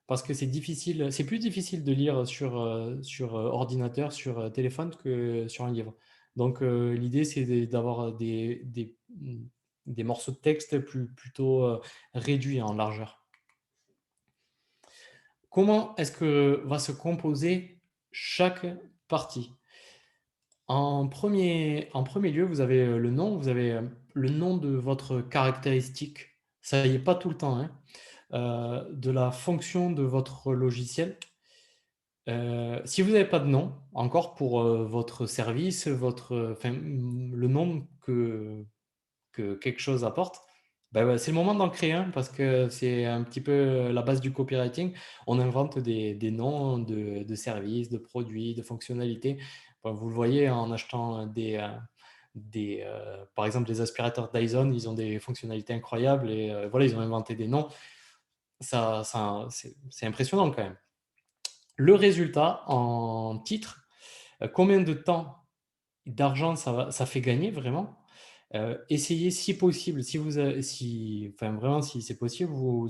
parce que c'est difficile, c'est plus difficile de lire sur ordinateur, sur téléphone que sur un livre. Donc, l'idée, c'est d'avoir des morceaux de texte plutôt réduits en largeur. Comment est-ce que va se composer chaque partie? En premier lieu, vous avez le nom, vous avez le nom de votre caractéristique. Ça y est pas tout le temps, hein, de la fonction de votre logiciel. Si vous n'avez pas de nom encore pour votre service, enfin, le nom que quelque chose apporte, ben, ouais, c'est le moment d'en créer un parce que c'est un petit peu la base du copywriting. On invente des noms de services, de produits, de fonctionnalités. Enfin, vous le voyez en achetant par exemple, des aspirateurs Dyson, ils ont des fonctionnalités incroyables et voilà, ils ont inventé des noms. C'est impressionnant quand même. Le résultat en titre, combien de temps, d'argent ça fait gagner vraiment. Essayez si possible, enfin, vraiment si c'est possible, vous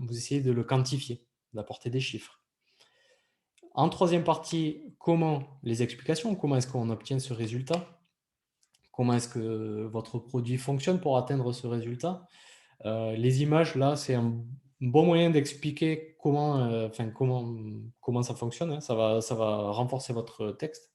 essayez de le quantifier, d'apporter des chiffres. En troisième partie, les explications, comment est-ce qu'on obtient ce résultat? Comment est-ce que votre produit fonctionne pour atteindre ce résultat? Les images, là, c'est un bon moyen d'expliquer comment ça fonctionne, hein. Ça va renforcer votre texte.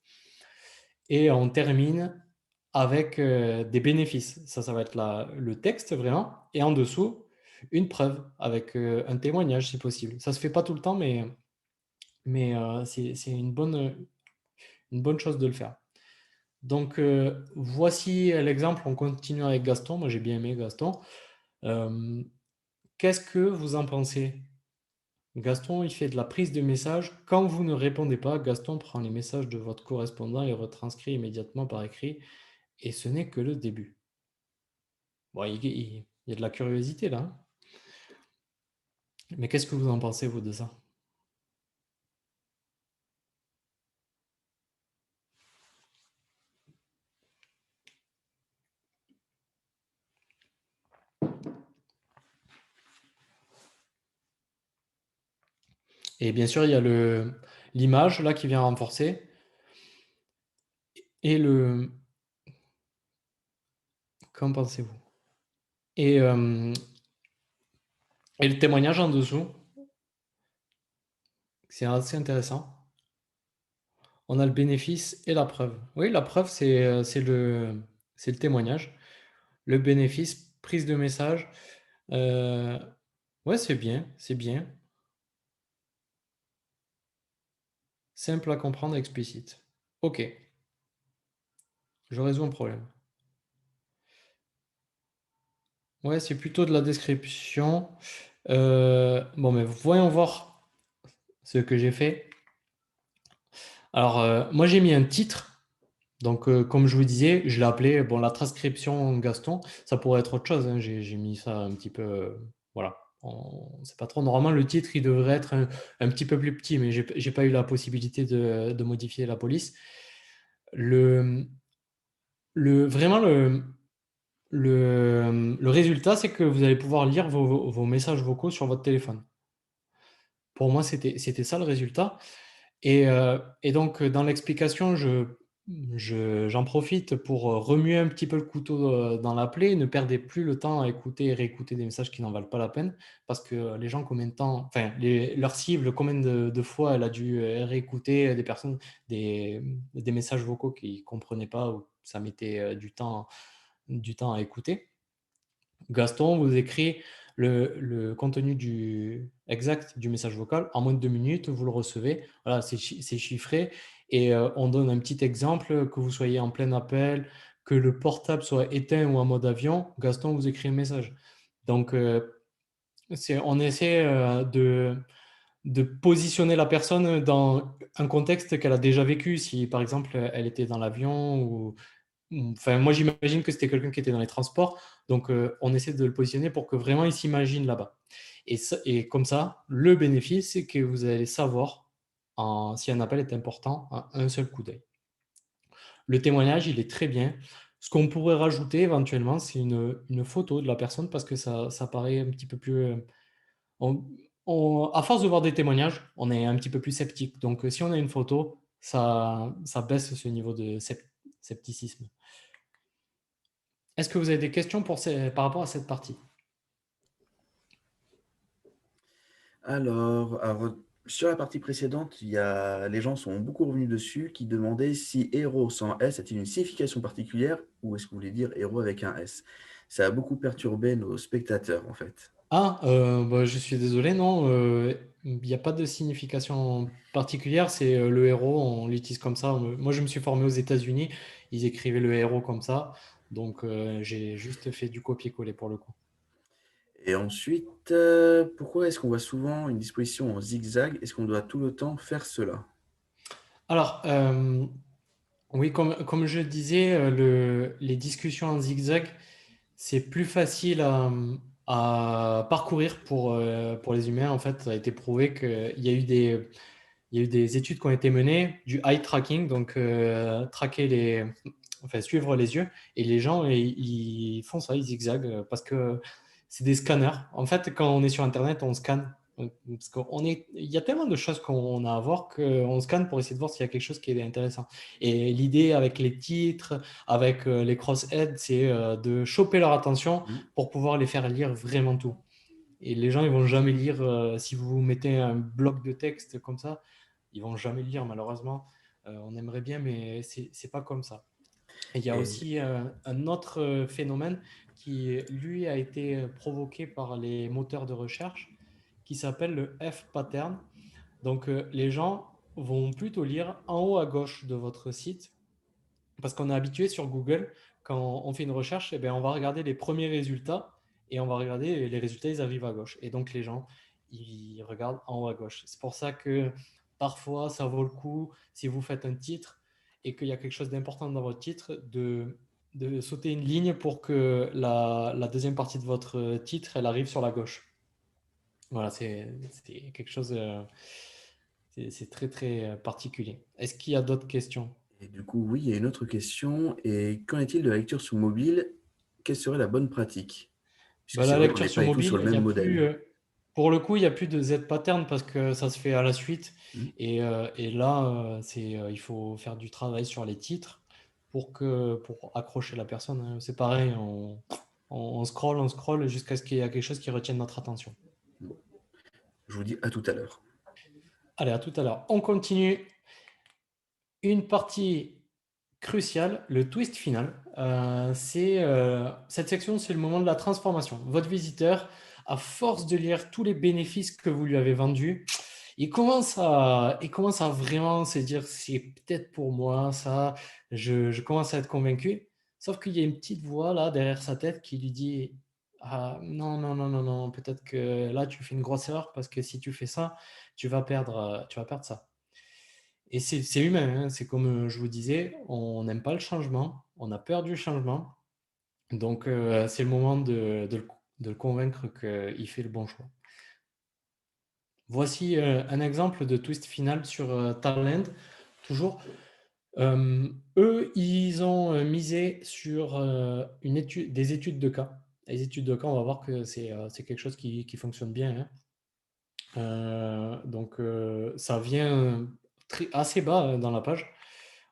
Et on termine avec des bénéfices. Ça va être le texte vraiment. Et en dessous, une preuve avec un témoignage si possible. Ça ne se fait pas tout le temps, mais c'est une bonne chose de le faire. Donc, voici l'exemple. On continue avec Gaston. Moi, j'ai bien aimé Gaston. Qu'est-ce que vous en pensez? Gaston, il fait de la prise de message. Quand vous ne répondez pas, Gaston prend les messages de votre correspondant et retranscrit immédiatement par écrit. Et ce n'est que le début. Bon, il y a de la curiosité là, hein. Mais qu'est-ce que vous en pensez, vous, de ça? Et bien sûr, il y a l'image là qui vient renforcer. Et qu'en pensez-vous? Et, euh, et le témoignage en dessous, c'est assez intéressant. On a le bénéfice et la preuve. Oui, la preuve, c'est le témoignage. Le bénéfice, prise de message. Euh, ouais, c'est bien, c'est bien. Simple à comprendre, explicite. Ok, je résous un problème. Ouais, c'est plutôt de la description. Bon, mais voyons voir ce que j'ai fait. Alors, moi, j'ai mis un titre. Donc, comme je vous disais, je l'ai appelé, bon, la transcription Gaston. Ça pourrait être autre chose, hein. J'ai mis ça un petit peu, voilà. On sait pas trop. Normalement, le titre, il devrait être un petit peu plus petit, mais j'ai pas eu la possibilité de modifier la police. Le, vraiment, le résultat, c'est que vous allez pouvoir lire vos messages vocaux sur votre téléphone. Pour moi, c'était ça le résultat. Et donc, dans l'explication, j'en profite pour remuer un petit peu le couteau dans la plaie. Ne perdez plus le temps à écouter et réécouter des messages qui n'en valent pas la peine. Parce que les gens, combien de temps, enfin, leur cible, combien de fois elle a dû réécouter des messages vocaux qu'ils ne comprenaient pas ou ça mettait du temps à écouter. Gaston vous écrit le contenu exact du message vocal en moins de 2 minutes, vous le recevez. Voilà, c'est chiffré. Et on donne un petit exemple, que vous soyez en plein appel, que le portable soit éteint ou en mode avion, Gaston vous écrit un message. Donc, on essaie de positionner la personne dans un contexte qu'elle a déjà vécu. Si, par exemple, elle était dans l'avion ou enfin, moi, j'imagine que c'était quelqu'un qui était dans les transports. Donc, on essaie de le positionner pour que vraiment il s'imagine là-bas. Et comme ça, le bénéfice, c'est que vous allez savoir si un appel est important à un seul coup d'œil. Le témoignage, il est très bien. Ce qu'on pourrait rajouter éventuellement, c'est une photo de la personne parce que ça paraît un petit peu plus. À force de voir des témoignages, on est un petit peu plus sceptique. Donc, si on a une photo, ça baisse ce niveau de scepticisme. Est-ce que vous avez des questions par rapport à cette partie? Alors, sur la partie précédente, les gens sont beaucoup revenus dessus, qui demandaient si héros sans S a-t-il une signification particulière ou est-ce que vous voulez dire héros avec un S? Ça a beaucoup perturbé nos spectateurs, en fait. Ah, bah, je suis désolé, non, il n'y a pas de signification particulière, c'est le héros, on l'utilise comme ça. Moi, je me suis formé aux États-Unis, ils écrivaient le héros comme ça, donc j'ai juste fait du copier-coller pour le coup. Et ensuite, pourquoi est-ce qu'on voit souvent une disposition en zigzag? Est-ce qu'on doit tout le temps faire cela? Alors, oui, comme je disais, les discussions en zigzag, c'est plus facile à parcourir pour les humains. En fait, ça a été prouvé qu'il y a eu il y a eu des études qui ont été menées, du eye tracking, donc enfin, suivre les yeux. Et les gens, ils font ça, ils zigzaguent parce que c'est des scanners. En fait, quand on est sur Internet, on scanne. Parce il y a tellement de choses qu'on a à voir qu'on scanne pour essayer de voir s'il y a quelque chose qui est intéressant. Et l'idée avec les titres, avec les cross-heads, c'est de choper leur attention Mmh. pour pouvoir les faire lire vraiment tout. Et les gens, ils vont jamais lire, si vous mettez un bloc de texte comme ça, ils vont jamais le lire malheureusement. On aimerait bien, mais c'est pas comme ça. Et il y a Et aussi un autre phénomène qui, lui, a été provoqué par les moteurs de recherche, qui s'appelle le F-pattern. Donc, les gens vont plutôt lire en haut à gauche de votre site, parce qu'on est habitué sur Google, quand on fait une recherche, eh bien, on va regarder les premiers résultats et on va regarder les résultats, ils arrivent à gauche. Et donc, les gens, ils regardent en haut à gauche. C'est pour ça que parfois, ça vaut le coup, si vous faites un titre et qu'il y a quelque chose d'important dans votre titre, de sauter une ligne pour que la deuxième partie de votre titre, elle arrive sur la gauche. Voilà, c'est quelque chose, c'est très, très particulier. Est-ce qu'il y a d'autres questions? et du coup, oui, il y a une autre question. Et qu'en est-il de la lecture sous mobile? Quelle serait la bonne pratique? Puisque Bah, c'est la vrai qu'on lecture n'est sur pas du tout sur mobile, le il y même a plus, modèle. pour le coup, il n'y a plus de Z-pattern parce que ça se fait à la suite. Mmh. Et là, il faut faire du travail sur les titres pour accrocher la personne, hein. C'est pareil, on scroll jusqu'à ce qu'il y ait quelque chose qui retienne notre attention. Bon, je vous dis à tout à l'heure. Allez, à tout à l'heure. On continue. Une partie cruciale, le twist final. Cette section, c'est le moment de la transformation. Votre visiteur, à force de lire tous les bénéfices que vous lui avez vendus, il commence à vraiment se dire c'est peut-être pour moi, ça, je commence à être convaincu. Sauf qu'il y a une petite voix là derrière sa tête qui lui dit ah, non, non, non, non, non, peut-être que là tu fais une grosse erreur parce que si tu fais ça, tu vas perdre ça. Et c'est humain, hein. C'est comme je vous disais, on n'aime pas le changement, on a peur du changement. Donc, c'est le moment de le convaincre qu'il fait le bon choix. Voici un exemple de twist final sur Talend. Toujours, eux, ils ont misé sur des études de cas. Les études de cas, on va voir que c'est quelque chose qui fonctionne bien, hein. Donc, ça vient assez bas dans la page.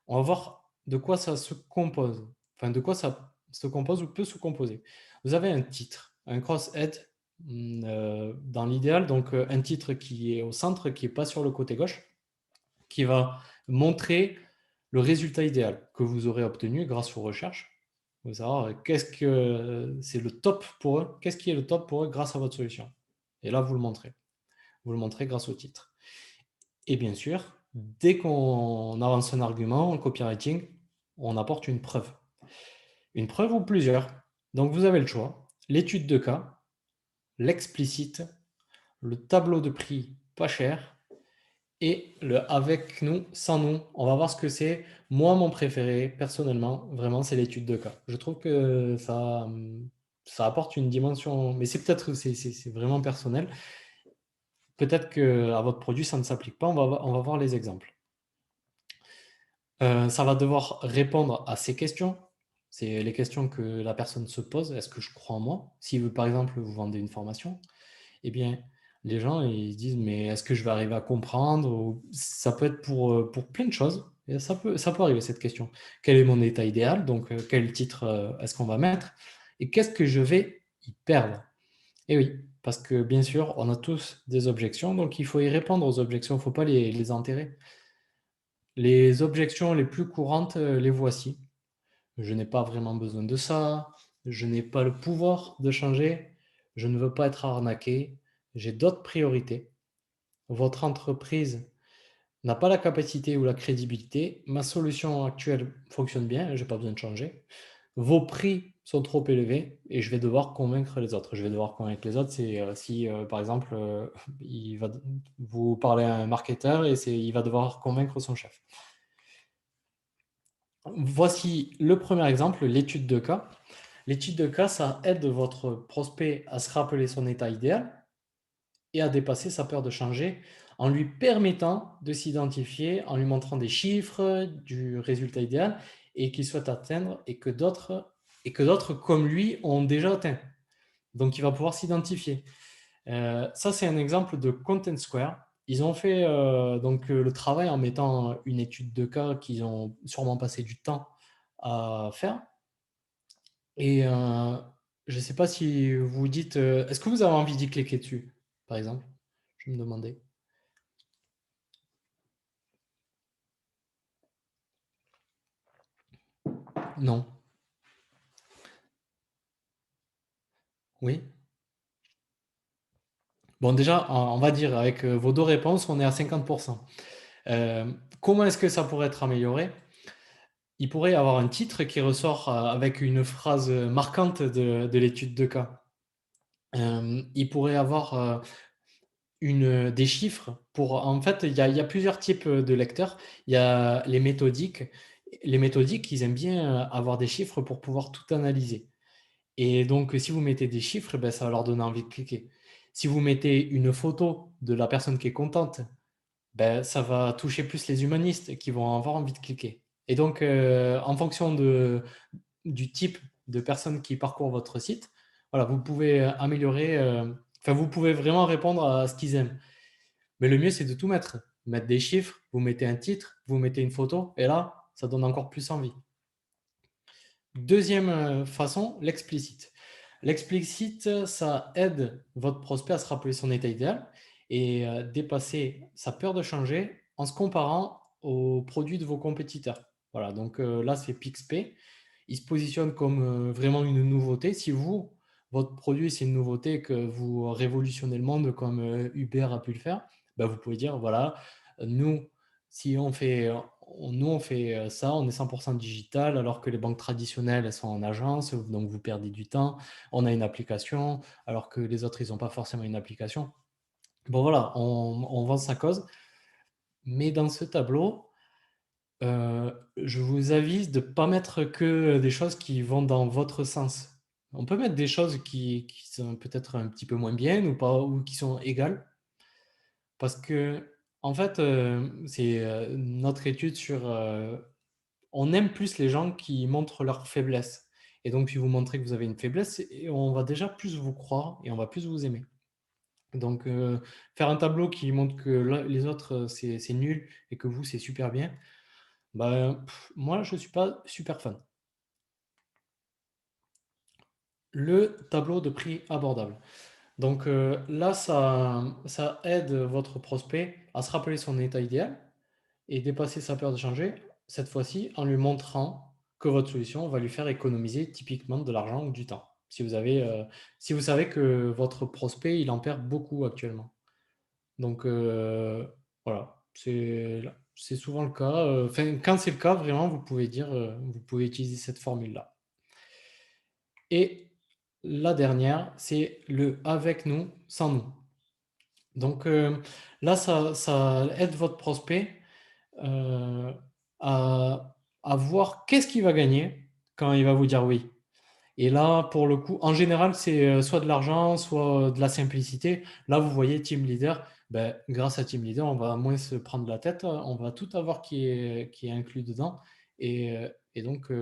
On va voir de quoi ça se compose. Enfin, de quoi ça se compose ou peut se composer. Vous avez un titre, un cross-head dans l'idéal, donc un titre qui est au centre, qui n'est pas sur le côté gauche, qui va montrer le résultat idéal que vous aurez obtenu grâce aux recherches. Vous savoir qu'est-ce que c'est le top pour eux, qu'est-ce qui est le top pour eux grâce à votre solution. Et là, vous le montrez. Vous le montrez grâce au titre. Et bien sûr, dès qu'on avance un argument en copywriting, on apporte une preuve. Une preuve ou plusieurs. Donc vous avez le choix. L'étude de cas, l'explicite, le tableau de prix pas cher et le avec nous, sans nous. On va voir ce que c'est. Moi, mon préféré, personnellement, vraiment, c'est l'étude de cas. Je trouve que ça apporte une dimension, mais c'est vraiment personnel. Peut-être qu'à votre produit, ça ne s'applique pas. On va voir les exemples. Ça va devoir répondre à ces questions. C'est les questions que la personne se pose. Est-ce que je crois en moi? Si, par exemple, vous vendez une formation, eh bien, Les gens, ils se disent, mais est-ce que je vais arriver à comprendre? Ça peut être pour plein de choses. Et ça peut arriver, cette question. Quel est mon état idéal? Donc, quel titre est-ce qu'on va mettre? Et qu'est-ce que je vais y perdre? Et oui, parce que bien sûr, on a tous des objections, donc il faut y répondre aux objections, il ne faut pas les enterrer. Les objections les plus courantes, les voici. Je n'ai pas vraiment besoin de ça, je n'ai pas le pouvoir de changer, je ne veux pas être arnaqué, j'ai d'autres priorités. Votre entreprise n'a pas la capacité ou la crédibilité, ma solution actuelle fonctionne bien, je n'ai pas besoin de changer. Vos prix sont trop élevés et je vais devoir convaincre les autres. Je vais devoir convaincre les autres, c'est si par exemple il va, vous parlez à un marketeur et il va devoir convaincre son chef. Voici le premier exemple, l'étude de cas. L'étude de cas, ça aide votre prospect à se rappeler son état idéal et à dépasser sa peur de changer en lui permettant de s'identifier, en lui montrant des chiffres du résultat idéal et qu'il souhaite atteindre et que d'autres comme lui ont déjà atteint. Donc, il va pouvoir s'identifier. Ça, c'est un exemple de Content Square. Ils ont fait le travail en mettant une étude de cas qu'ils ont sûrement passé du temps à faire. Et je ne sais pas si vous vous dites, est-ce que vous avez envie d'y cliquer dessus, par exemple? Je me demandais. Non. Oui. Bon, déjà, on va dire, avec vos deux réponses, on est à 50%. Comment est-ce que ça pourrait être amélioré? Il pourrait y avoir un titre qui ressort avec une phrase marquante de l'étude de cas. Il pourrait y avoir des chiffres pour. En fait, il y a plusieurs types de lecteurs. Il y a les méthodiques. Les méthodiques, ils aiment bien avoir des chiffres pour pouvoir tout analyser. Et donc, si vous mettez des chiffres, ben, ça va leur donner envie de cliquer. Si vous mettez une photo de la personne qui est contente, ben, ça va toucher plus les humanistes qui vont avoir envie de cliquer. Et donc, en fonction du type de personnes qui parcourent votre site, voilà, vous pouvez améliorer, enfin, vous pouvez vraiment répondre à ce qu'ils aiment. Mais le mieux, c'est de tout mettre. Mettre des chiffres, vous mettez un titre, vous mettez une photo, et là, ça donne encore plus envie. Deuxième façon, l'explicite. L'explicite, ça aide votre prospect à se rappeler son état idéal et dépasser sa peur de changer en se comparant aux produits de vos compétiteurs. Voilà, donc là, c'est PixPay. Il se positionne comme vraiment une nouveauté. Si vous, votre produit, c'est une nouveauté que vous révolutionnez le monde comme Uber a pu le faire, ben, vous pouvez dire, voilà, nous, si on fait ça, on est 100% digital, alors que les banques traditionnelles, elles sont en agence, donc vous perdez du temps. On a une application, alors que les autres, ils n'ont pas forcément une application. Bon, voilà, on vend sa cause. Mais dans ce tableau, je vous avise de ne pas mettre que des choses qui vont dans votre sens. On peut mettre des choses qui sont peut-être un petit peu moins bien ou pas, ou qui sont égales. Parce que, en fait, c'est notre étude sur. On aime plus les gens qui montrent leurs faiblesses. Et donc, si vous montrez que vous avez une faiblesse, et on va déjà plus vous croire et on va plus vous aimer. Donc, faire un tableau qui montre que les autres, c'est nul et que vous, c'est super bien, bah, moi, je ne suis pas super fan. Le tableau de prix abordable. Donc là, ça aide votre prospect à se rappeler son état idéal et dépasser sa peur de changer, cette fois-ci en lui montrant que votre solution va lui faire économiser typiquement de l'argent ou du temps. Si vous savez que votre prospect, il en perd beaucoup actuellement. Donc voilà, c'est souvent le cas. Enfin, quand c'est le cas, vraiment, vous pouvez utiliser cette formule-là. Et la dernière, c'est le avec nous, sans nous. Donc là, ça aide votre prospect euh, à voir qu'est-ce qu'il va gagner quand il va vous dire oui. Et là, pour le coup, en général, c'est soit de l'argent, soit de la simplicité. Là, vous voyez, Team Leader, ben, grâce à Team Leader, on va moins se prendre la tête, on va tout avoir qui est inclus dedans. Et donc,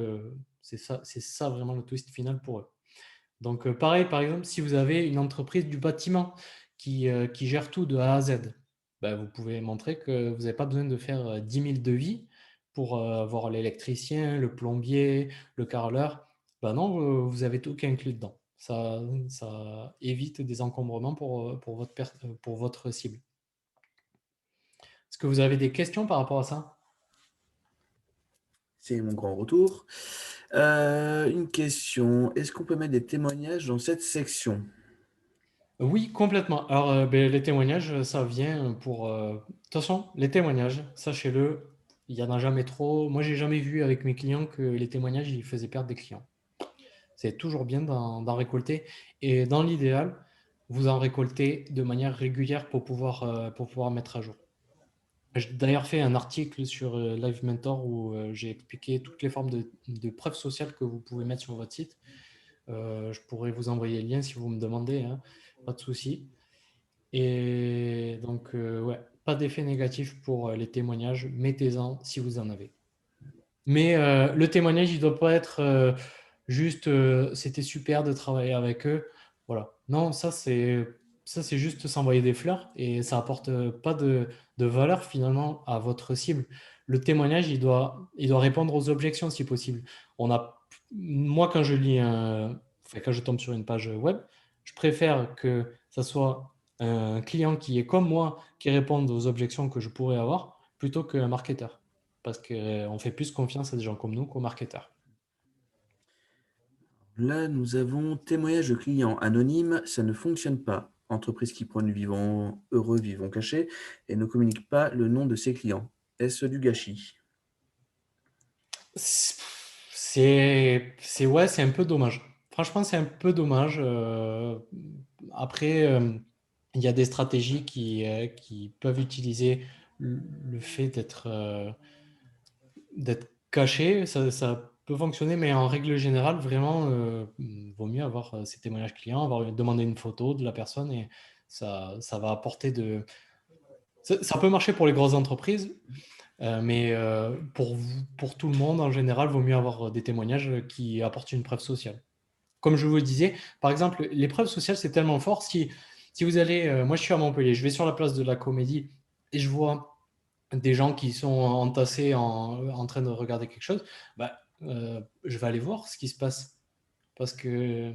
c'est ça vraiment le twist final pour eux. Donc, pareil, par exemple, si vous avez une entreprise du bâtiment qui gère tout de A à Z. Ben, vous pouvez montrer que vous n'avez pas besoin de faire 10 000 devis pour voir l'électricien, le plombier, le carreleur. Ben non, vous avez tout qui est inclus dedans. Ça évite des encombrements pour votre cible. Est-ce que vous avez des questions par rapport à ça? C'est mon grand retour. Une question, est-ce qu'on peut mettre des témoignages dans cette section? Oui, complètement. Alors, ben, les témoignages, ça vient pour... de toute façon, les témoignages, sachez-le, il n'y en a jamais trop. Moi, j'ai jamais vu avec mes clients que les témoignages, ils faisaient perdre des clients. C'est toujours bien d'en récolter. Et dans l'idéal, vous en récoltez de manière régulière pour pouvoir mettre à jour. J'ai d'ailleurs fait un article sur Live Mentor où j'ai expliqué toutes les formes de preuves sociales que vous pouvez mettre sur votre site. Je pourrais vous envoyer le lien si vous me demandez, hein, pas de souci. Et donc, ouais, pas d'effet négatif pour les témoignages. Mettez-en si vous en avez. Mais le témoignage, il ne doit pas être juste c'était super de travailler avec eux. Voilà. Non, ça c'est juste s'envoyer des fleurs et ça apporte pas de valeur finalement à votre cible. Le témoignage, il doit répondre aux objections si possible. Moi, quand je lis enfin, quand je tombe sur une page web, je préfère que ça soit un client qui est comme moi qui réponde aux objections que je pourrais avoir plutôt qu'un marketeur parce qu'on fait plus confiance à des gens comme nous qu'aux marketeurs. Là, nous avons témoignage de clients anonymes, ça ne fonctionne pas. Entreprise qui prône vivant heureux, vivant caché et ne communique pas le nom de ses clients. Est-ce du gâchis? Ouais, c'est un peu dommage. Franchement, c'est un peu dommage. Après, il y a des stratégies qui peuvent utiliser le fait d'être caché. Ça peut fonctionner, mais en règle générale, vraiment, vaut mieux avoir ces témoignages clients, demander une photo de la personne et ça va apporter ça peut marcher pour les grosses entreprises, mais pour tout le monde, en général, vaut mieux avoir des témoignages qui apportent une preuve sociale. Comme je vous le disais, par exemple, les preuves sociales, c'est tellement fort. Si vous allez, moi je suis à Montpellier, je vais sur la place de la Comédie et je vois des gens qui sont entassés en train de regarder quelque chose, bah, je vais aller voir ce qui se passe parce que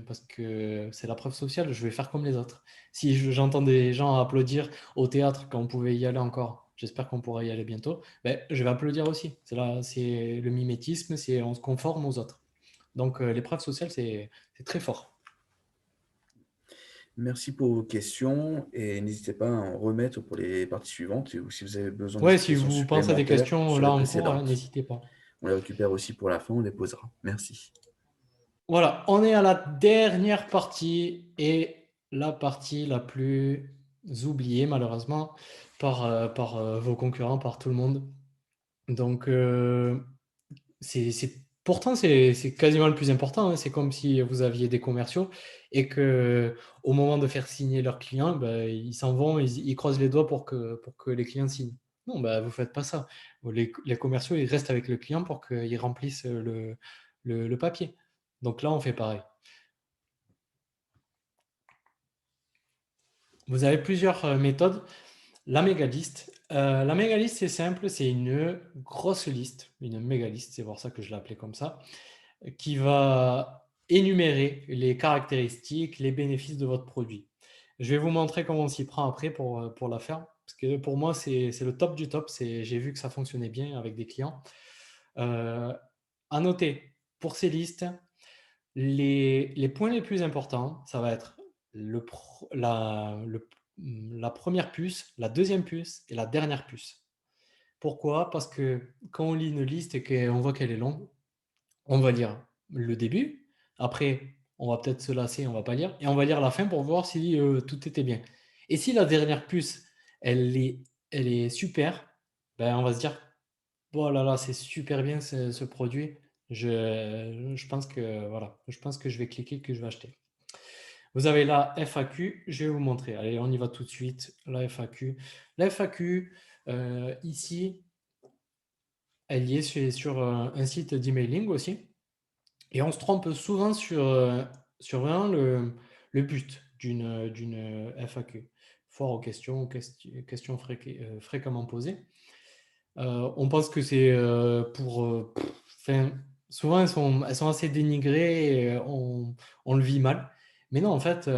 c'est la preuve sociale, je vais faire comme les autres. Si j'entends des gens applaudir au théâtre quand on pouvait y aller encore, j'espère qu'on pourra y aller bientôt, ben, je vais applaudir aussi. C'est le mimétisme, on se conforme aux autres. Donc les preuves sociales, c'est très fort. Merci pour vos questions et n'hésitez pas à en remettre pour les parties suivantes ou si vous avez besoin Ouais, si d'explications vous pensez à des supplémentaires questions sur là les en cours, hein, précédentes. n'hésitez pas. On les récupère aussi pour la fin, on les posera. Merci. Voilà, on est à la dernière partie et la partie la plus oubliée malheureusement par vos concurrents, par tout le monde. Donc, pourtant, c'est quasiment le plus important, hein. C'est comme si vous aviez des commerciaux et que au moment de faire signer leurs clients, ben, ils s'en vont, ils croisent les doigts pour que les clients signent. Non, ben, vous ne faites pas ça. Les commerciaux, ils restent avec le client pour qu'ils remplissent le papier. Donc là, on fait pareil. Vous avez plusieurs méthodes. La méga liste. La méga liste, c'est simple, c'est une grosse liste, une méga liste, c'est pour ça que je l'ai appelée comme ça, qui va énumérer les caractéristiques, les bénéfices de votre produit. Je vais vous montrer comment on s'y prend après pour la faire, parce que pour moi, c'est le top du top. J'ai vu que ça fonctionnait bien avec des clients. À noter, pour ces listes, les points les plus importants, ça va être la première puce, la deuxième puce et la dernière puce. Pourquoi? Parce que quand on lit une liste et qu'on voit qu'elle est longue, on va lire le début, après on va peut-être se lasser, on va pas lire, et on va lire la fin pour voir si tout était bien. Et si la dernière puce, elle est, elle est super, ben on va se dire, oh là là, c'est super bien ce produit, je pense que voilà, je pense que je vais cliquer, que je vais acheter. Vous avez la FAQ, je vais vous montrer. Allez, on y va tout de suite. La FAQ. La FAQ, ici, elle y est sur un site d'emailing aussi. Et on se trompe souvent sur vraiment le but d'une FAQ. foire aux questions fréquemment posées. On pense que c'est enfin, souvent elles sont assez dénigrées et on le vit mal. Mais non, en fait,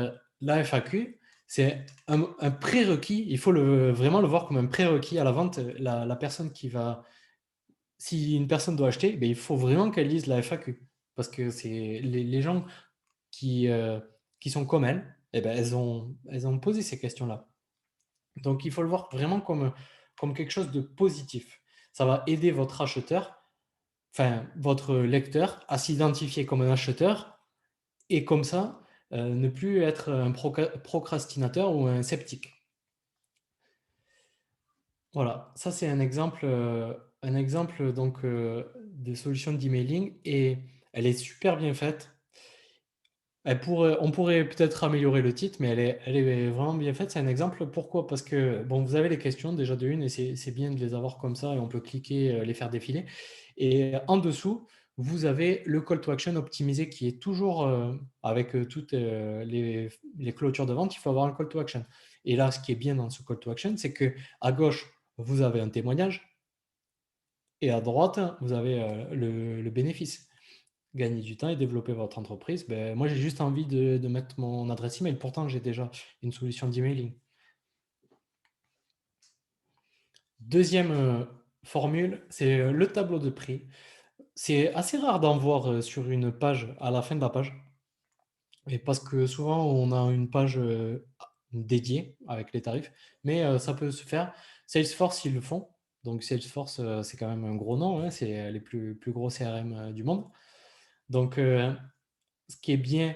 la FAQ, c'est un prérequis. Il faut vraiment le voir comme un prérequis à la vente. La personne qui va, si une personne doit acheter, ben, il faut vraiment qu'elle lise la FAQ. Parce que c'est les gens qui, euh, qui sont comme elle, eh ben, elles ont posé ces questions-là. Donc, il faut le voir vraiment comme quelque chose de positif. Ça va aider votre acheteur, enfin, votre lecteur, à s'identifier comme un acheteur et comme ça, ne plus être un procrastinateur ou un sceptique. Voilà, ça c'est un exemple donc, de solution d'emailing et elle est super bien faite. On pourrait peut-être améliorer le titre, mais elle est vraiment bien faite. C'est un exemple. Pourquoi? Parce que bon, vous avez les questions déjà de une et c'est bien de les avoir comme ça et on peut cliquer, les faire défiler. Et en dessous, vous avez le call to action optimisé qui est toujours avec toutes les clôtures de vente, il faut avoir un call to action. Et là, ce qui est bien dans ce call to action, c'est que à gauche, vous avez un témoignage et à droite, vous avez le bénéfice. Gagner du temps et développer votre entreprise, ben, moi j'ai juste envie de mettre mon adresse email. Pourtant, j'ai déjà une solution d'emailing. Deuxième formule, c'est le tableau de prix. C'est assez rare d'en voir sur une page à la fin de la page. Et parce que souvent, on a une page dédiée avec les tarifs, mais ça peut se faire. Salesforce, ils le font. Donc Salesforce, c'est quand même un gros nom, hein, c'est les plus gros CRM du monde. Donc, ce qui est bien,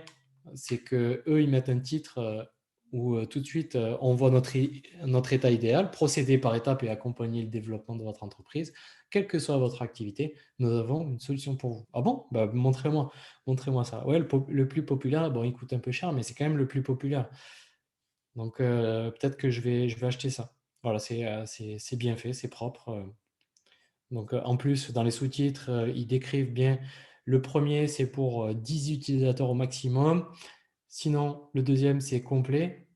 c'est que eux ils mettent un titre où tout de suite on voit notre état idéal, procéder par étapes et accompagner le développement de votre entreprise, quelle que soit votre activité, nous avons une solution pour vous. Ah bon? Bah, montrez-moi ça. Ouais, le plus populaire, bon, il coûte un peu cher, mais c'est quand même le plus populaire. Donc peut-être que je vais acheter ça. Voilà, c'est bien fait, c'est propre. Donc, en plus, dans les sous-titres, ils décrivent bien. Le premier, c'est pour 10 utilisateurs au maximum. Sinon, le deuxième, c'est complet.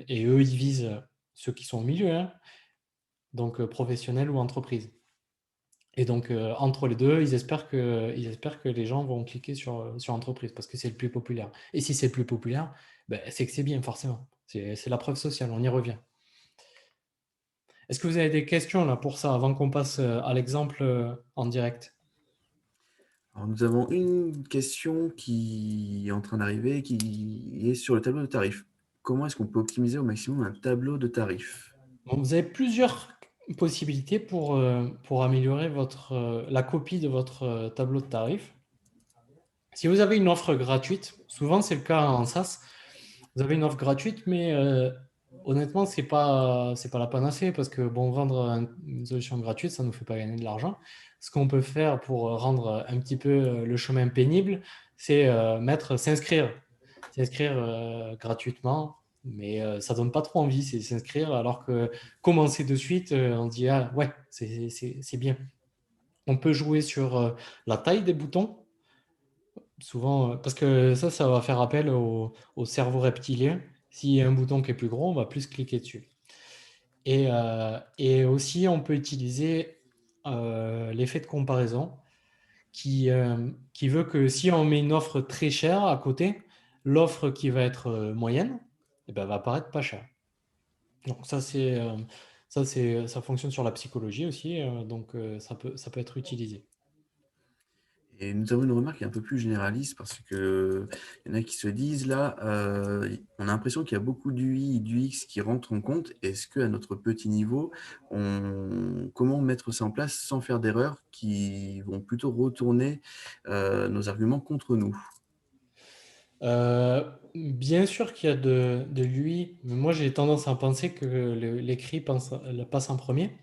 Et eux, ils visent ceux qui sont au milieu, hein, donc professionnels ou entreprises. Et donc, entre les deux, ils espèrent que les gens vont cliquer sur entreprise parce que c'est le plus populaire. Et si c'est le plus populaire, ben, c'est que c'est bien, forcément. C'est la preuve sociale, on y revient. Est-ce que vous avez des questions là pour ça avant qu'on passe à l'exemple en direct? Alors, nous avons une question qui est en train d'arriver, qui est sur le tableau de tarifs. Comment est-ce qu'on peut optimiser au maximum un tableau de tarifs? Bon, vous avez plusieurs possibilités pour améliorer la copie de votre tableau de tarifs. Si vous avez une offre gratuite, souvent c'est le cas en SaaS, vous avez une offre gratuite, mais honnêtement, c'est pas la panacée parce que bon, vendre une solution gratuite, ça ne nous fait pas gagner de l'argent. Ce qu'on peut faire pour rendre un petit peu le chemin pénible, c'est mettre s'inscrire gratuitement, mais ça donne pas trop envie, c'est s'inscrire, alors que commencer de suite, on dit ah ouais, c'est bien. On peut jouer sur la taille des boutons. Souvent, parce que ça va faire appel au cerveau reptilien. S'il y a un bouton qui est plus gros, on va plus cliquer dessus. Et aussi, on peut utiliser l'effet de comparaison qui veut que si on met une offre très chère à côté, l'offre qui va être moyenne, eh ben, va apparaître pas chère. Donc ça fonctionne sur la psychologie aussi, donc ça peut être utilisé. Et nous avons une remarque qui est un peu plus généraliste parce que il y en a qui se disent là, on a l'impression qu'il y a beaucoup d'UI et d'UX qui rentrent en compte. Est-ce qu'à notre petit niveau, comment mettre ça en place sans faire d'erreurs qui vont plutôt retourner nos arguments contre nous? Bien sûr qu'il y a de l'UI, mais moi j'ai tendance à penser que l'écrit passe en premier.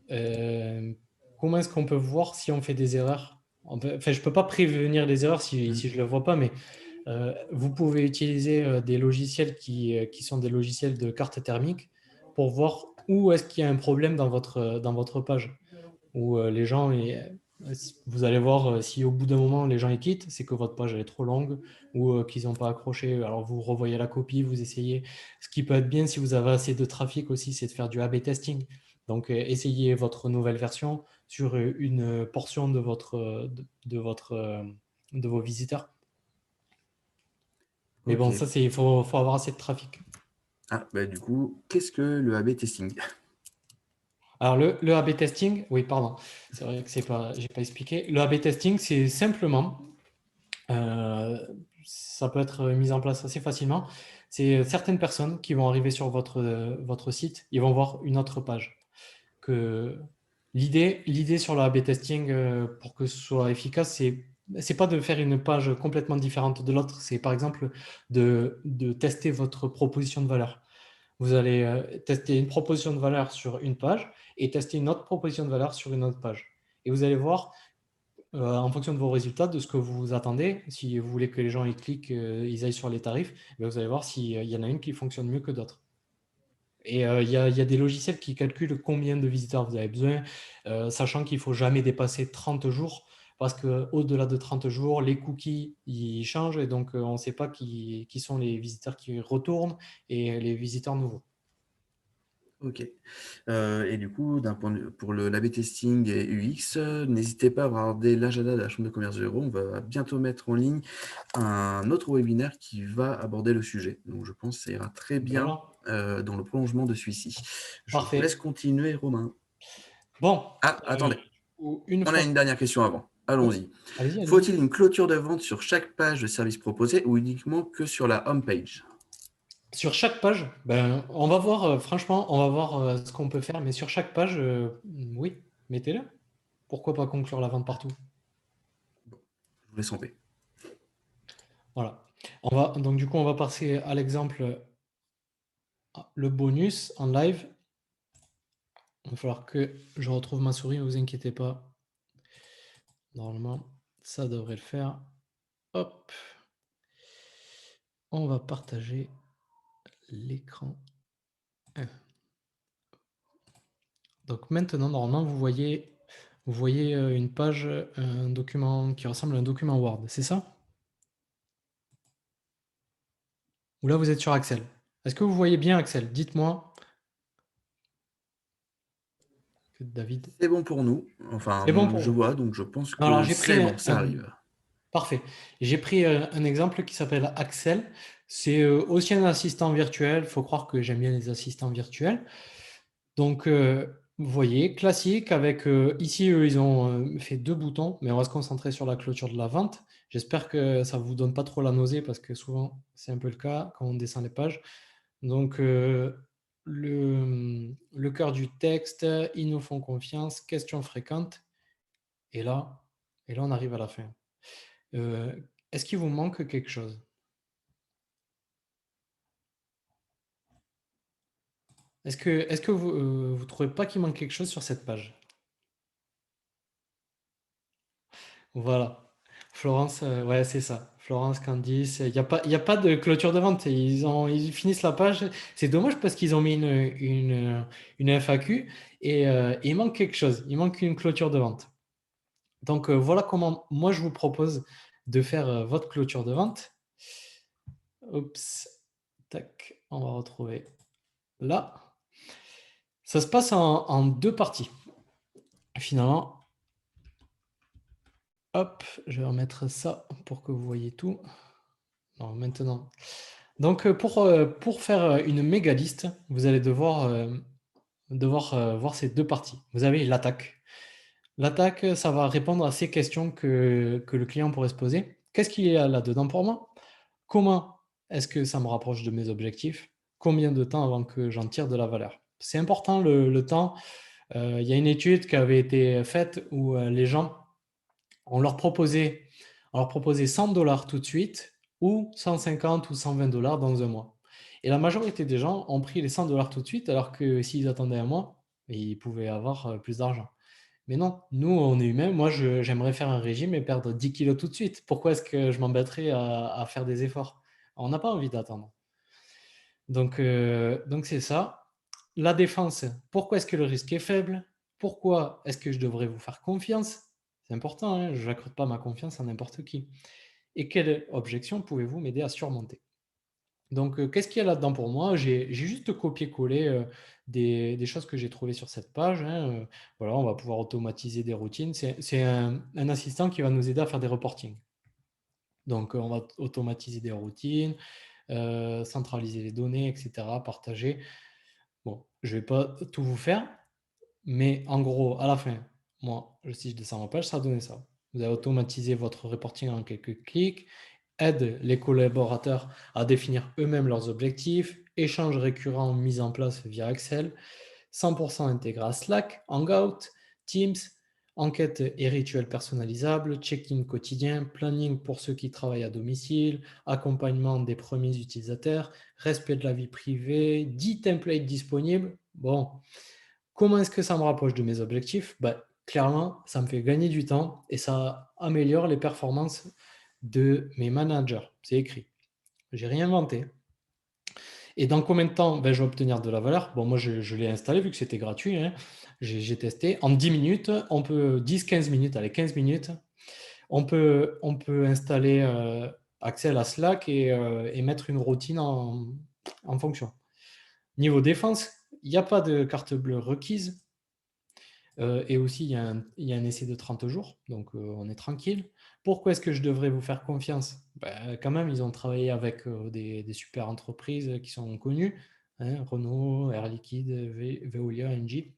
Euh, Comment est-ce qu'on peut voir si on fait des erreurs? Enfin, je ne peux pas prévenir les erreurs si je ne le vois pas, mais vous pouvez utiliser des logiciels qui sont des logiciels de carte thermique pour voir où est-ce qu'il y a un problème dans votre page. Où les gens, Vous allez voir si au bout d'un moment les gens ils quittent, c'est que votre page elle est trop longue ou qu'ils n'ont pas accroché. Alors vous revoyez la copie, vous essayez. Ce qui peut être bien si vous avez assez de trafic aussi, c'est de faire du A/B testing. Donc essayez votre nouvelle version sur une portion de vos visiteurs. Mais Ok. bon, ça c'est il faut avoir assez de trafic. Ah, bah, du coup, qu'est-ce que le A/B testing? Alors le A/B testing, oui pardon, c'est vrai que j'ai pas expliqué. Le A/B testing, c'est simplement Euh, ça peut être mis en place assez facilement. C'est certaines personnes qui vont arriver sur votre site, ils vont voir une autre page. Que l'idée sur le A/B testing, pour que ce soit efficace, c'est pas de faire une page complètement différente de l'autre, c'est par exemple de tester votre proposition de valeur. Vous allez tester une proposition de valeur sur une page et tester une autre proposition de valeur sur une autre page. Et vous allez voir en fonction de vos résultats, de ce que vous attendez, si vous voulez que les gens ils cliquent, ils aillent sur les tarifs, ben, vous allez voir s'il y en a une qui fonctionne mieux que d'autres. Et il y a des logiciels qui calculent combien de visiteurs vous avez besoin, sachant qu'il ne faut jamais dépasser 30 jours, parce qu'au-delà de 30 jours, les cookies ils changent, et donc on ne sait pas qui sont les visiteurs qui retournent et les visiteurs nouveaux. Ok. Et du coup, pour le l'A/B testing et UX, n'hésitez pas à regarder l'agenda de la Chambre de commerce de l'Euro. On va bientôt mettre en ligne un autre webinaire qui va aborder le sujet. Donc, je pense que ça ira très Ben bien voilà, dans le prolongement de celui-ci. Je vous laisse parfait. continuer, Romain. Bon, Ah, attendez, une on a fois. une dernière question avant. Oui, Allons-y. allez-y, allez-y. Faut-il une clôture de vente sur chaque page de service proposé ou uniquement que sur la home page? Sur chaque page, ben, on va voir, franchement, on va voir ce qu'on peut faire, mais sur chaque page, oui, mettez-le. Pourquoi pas conclure la vente partout? Je vous laisse en paix. Voilà. Donc, du coup, on va passer à l'exemple, le bonus en live. Il va falloir que je retrouve ma souris, ne vous inquiétez pas. Normalement, ça devrait le faire. Hop, on va partager l'écran. Donc maintenant, normalement, vous voyez une page, un document qui ressemble à un document Word, c'est ça? Ou là, vous êtes sur Axel. Est-ce que vous voyez bien Axel? Dites-moi, David. C'est bon pour nous. C'est bon Enfin, pour je vous. vois, donc je pense Alors, que j'ai pris c'est bon, ça arrive. parfait. J'ai pris un exemple qui s'appelle Axel. C'est aussi un assistant virtuel. Il faut croire que j'aime bien les assistants virtuels. Donc, vous voyez, classique avec ici, eux, ils ont fait 2 boutons, mais on va se concentrer sur la clôture de la vente. J'espère que ça ne vous donne pas trop la nausée parce que souvent, c'est un peu le cas quand on descend les pages. Donc, le cœur du texte, ils nous font confiance, questions fréquentes. Et là, on arrive à la fin. Euh, Est-ce qu'il vous manque quelque chose? Est-ce que vous trouvez pas qu'il manque quelque chose sur cette page? Voilà. Florence, ouais, c'est ça. Florence, Candice, il y a pas de clôture de vente. Ils finissent la page. C'est dommage parce qu'ils ont mis une FAQ et il manque quelque chose. Il manque une clôture de vente. Donc voilà comment moi je vous propose de faire votre clôture de vente. Oups, tac, on va retrouver là. Ça se passe en 2 parties. Finalement, hop, je vais remettre ça pour que vous voyez tout. Non, maintenant. Donc, pour faire une méga liste, vous allez devoir voir ces 2 parties. Vous avez l'attaque. L'attaque, ça va répondre à ces questions que le client pourrait se poser. Qu'est-ce qu'il y a là-dedans pour moi? Comment est-ce que ça me rapproche de mes objectifs? Combien de temps avant que j'en tire de la valeur? C'est important le temps. Il y a une étude qui avait été faite où les gens, on leur proposait, on leur proposait 100 $ tout de suite ou 150 ou 120 $ dans un mois. Et la majorité des gens ont pris les 100 $ tout de suite, alors que s'ils attendaient un mois, ils pouvaient avoir plus d'argent. Mais non, nous, on est humains. Moi, j'aimerais faire un régime et perdre 10 kilos tout de suite. Pourquoi est-ce que je m'embêterais à faire des efforts? On n'a pas envie d'attendre. Donc c'est ça. La défense, pourquoi est-ce que le risque est faible? Pourquoi est-ce que je devrais vous faire confiance? C'est important, hein, je n'accorde pas ma confiance à n'importe qui. Et quelle objection pouvez-vous m'aider à surmonter? Donc, qu'est-ce qu'il y a là-dedans pour moi? J'ai juste copié-collé, des choses que j'ai trouvées sur cette page, hein, voilà, on va pouvoir automatiser des routines. C'est un assistant qui va nous aider à faire des reportings. Donc, on va automatiser des routines, centraliser les données et cetera, partager. Bon, je vais pas tout vous faire, mais en gros, à la fin, moi, si je descends ma page, ça va donner ça. Vous avez automatisé votre reporting en quelques clics, aide les collaborateurs à définir eux-mêmes leurs objectifs, échanges récurrents mis en place via Excel, 100% intégré à Slack, Hangout, Teams, enquête et rituels personnalisables, check-in quotidien, planning pour ceux qui travaillent à domicile, accompagnement des premiers utilisateurs, respect de la vie privée, 10 templates disponibles. Bon, comment est-ce que ça me rapproche de mes objectifs? Bah, clairement, ça me fait gagner du temps et ça améliore les performances de mes managers. C'est écrit. J'ai rien inventé. Et dans combien de temps ben, je vais obtenir de la valeur? Bon, moi, je l'ai installé vu que c'était gratuit, hein. J'ai testé. En 10 minutes, on peut, 10-15 minutes, allez, 15 minutes, on peut installer accès à la Slack et mettre une routine en fonction. Niveau défense, il n'y a pas de carte bleue requise. Et aussi, il y a un essai de 30 jours, donc on est tranquille. Pourquoi est-ce que je devrais vous faire confiance? Ben, quand même, ils ont travaillé avec des super entreprises qui sont connues, hein, Renault, Air Liquide, Veolia, Engie.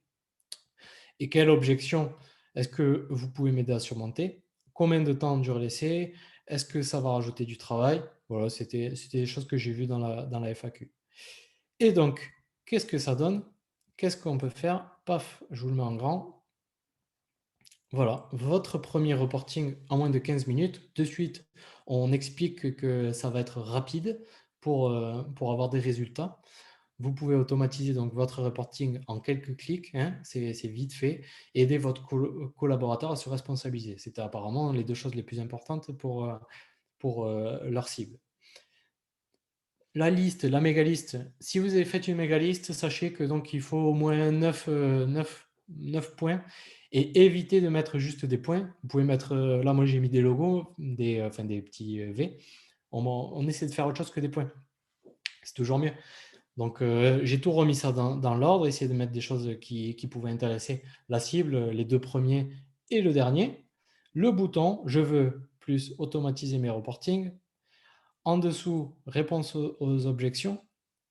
Et quelle objection est-ce que vous pouvez m'aider à surmonter? Combien de temps dure l'essai? Est-ce que ça va rajouter du travail? Voilà, c'était des choses que j'ai vues dans la FAQ. Et donc, qu'est-ce que ça donne? Qu'est-ce qu'on peut faire? Paf, je vous le mets en grand. Voilà, votre premier reporting en moins de 15 minutes. De suite, on explique que ça va être rapide pour avoir des résultats. Vous pouvez automatiser donc votre reporting en quelques clics, hein, c'est vite fait, et aider votre collaborateur à se responsabiliser. C'était apparemment les deux choses les plus importantes pour leur cible. La liste, la méga liste. Si vous avez fait une méga liste, sachez que donc il faut au moins 9 points et évitez de mettre juste des points. Vous pouvez mettre, là moi j'ai mis des logos, enfin des petits V. On essaie de faire autre chose que des points. C'est toujours mieux. Donc j'ai tout remis ça dans l'ordre, essayer de mettre des choses qui pouvaient intéresser la cible, les deux premiers et le dernier. Le bouton, je veux plus automatiser mes reportings, en dessous, réponse aux objections.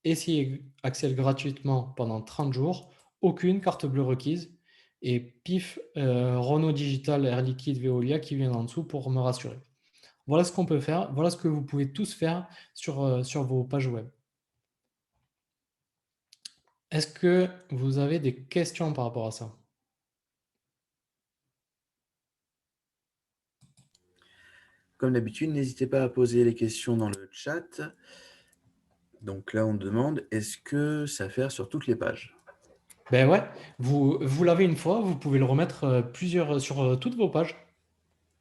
Essayez Accel gratuitement pendant 30 jours. Aucune carte bleue requise. Et pif, Renault Digital, Air Liquide, Veolia qui viennent en dessous pour me rassurer. Voilà ce qu'on peut faire. Voilà ce que vous pouvez tous faire sur vos pages web. Est-ce que vous avez des questions par rapport à ça? Comme d'habitude, n'hésitez pas à poser les questions dans le chat. Donc là, on demande, est-ce que ça fait sur toutes les pages? Ben ouais, vous l'avez une fois, vous pouvez le remettre sur toutes vos pages.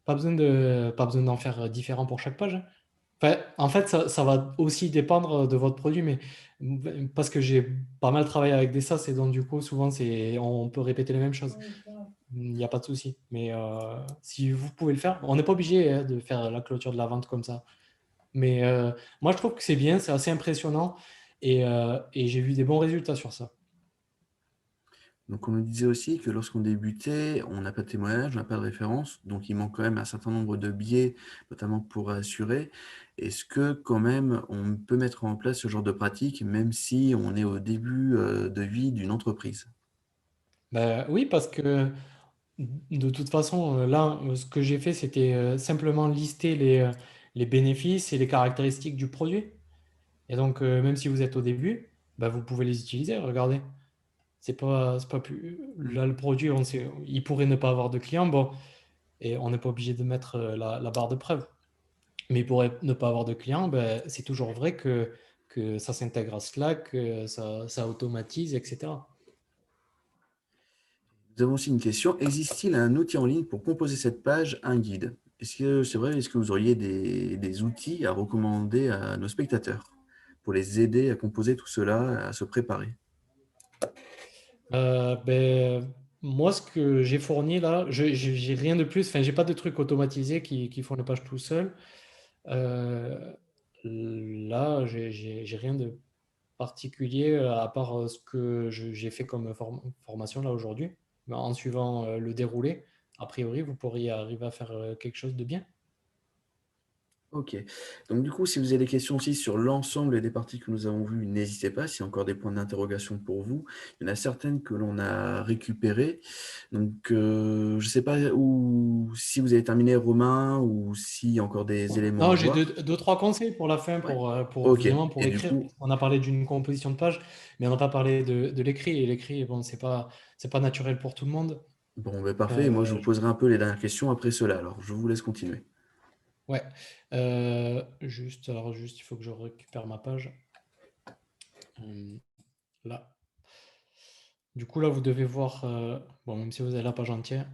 Pas besoin d'en faire différent pour chaque page, hein. Enfin, en fait, ça va aussi dépendre de votre produit, mais parce que j'ai pas mal travaillé avec des SaaS et donc du coup, souvent, on peut répéter les mêmes choses. Il n'y a pas de souci. Mais si vous pouvez le faire, on n'est pas obligé hein, de faire la clôture de la vente comme ça. Mais moi, je trouve que c'est bien, c'est assez impressionnant et j'ai vu des bons résultats sur ça. Donc on nous disait aussi que lorsqu'on débutait, on n'a pas de témoignage, on n'a pas de référence, donc il manque quand même un certain nombre de biais, notamment pour assurer. Est-ce que quand même on peut mettre en place ce genre de pratique, même si on est au début de vie d'une entreprise? Ben, oui, parce que de toute façon, là, ce que j'ai fait, c'était simplement lister les bénéfices et les caractéristiques du produit. Et donc, même si vous êtes au début, bah, vous pouvez les utiliser. Regardez, c'est pas plus. Là, le produit, on sait, il pourrait ne pas avoir de clients. Bon, et on n'est pas obligé de mettre la barre de preuve. Mais il pourrait ne pas avoir de clients, ben, c'est toujours vrai que ça s'intègre à Slack, que ça automatise, etc. Nous avons aussi une question, existe-t-il un outil en ligne pour composer cette page, un guide? Est-ce que c'est vrai, est-ce que vous auriez des outils à recommander à nos spectateurs pour les aider à composer tout cela, à se préparer? Ben, moi, ce que j'ai fourni là, j'ai rien de plus. Enfin, j'ai pas de trucs automatisés qui font les pages tout seul. Euh, Là, j'ai rien de particulier à part ce que j'ai fait comme formation là aujourd'hui. Mais en suivant le déroulé, a priori, vous pourriez arriver à faire quelque chose de bien. OK. Donc du coup, si vous avez des questions aussi sur l'ensemble des parties que nous avons vues, n'hésitez pas. S'il y a encore des points d'interrogation pour vous, il y en a certaines que l'on a récupérées. Donc, je ne sais pas où si vous avez terminé Romain ou s'il y a encore des éléments Non, à j'ai voir? deux, trois conseils pour la fin, Ouais. pour OK vraiment pour et du écrire. coup On a parlé d'une composition de page, mais on n'a pas parlé de l'écrit. Et l'écrit, bon, c'est pas naturel pour tout le monde. bon, ben parfait et moi je vous Euh, poserai un peu les dernières questions après cela alors. Je vous laisse continuer. ouais. Juste, il faut que je récupère ma page. Là. Du coup, là, vous devez voir, bon, même si vous avez la page entière.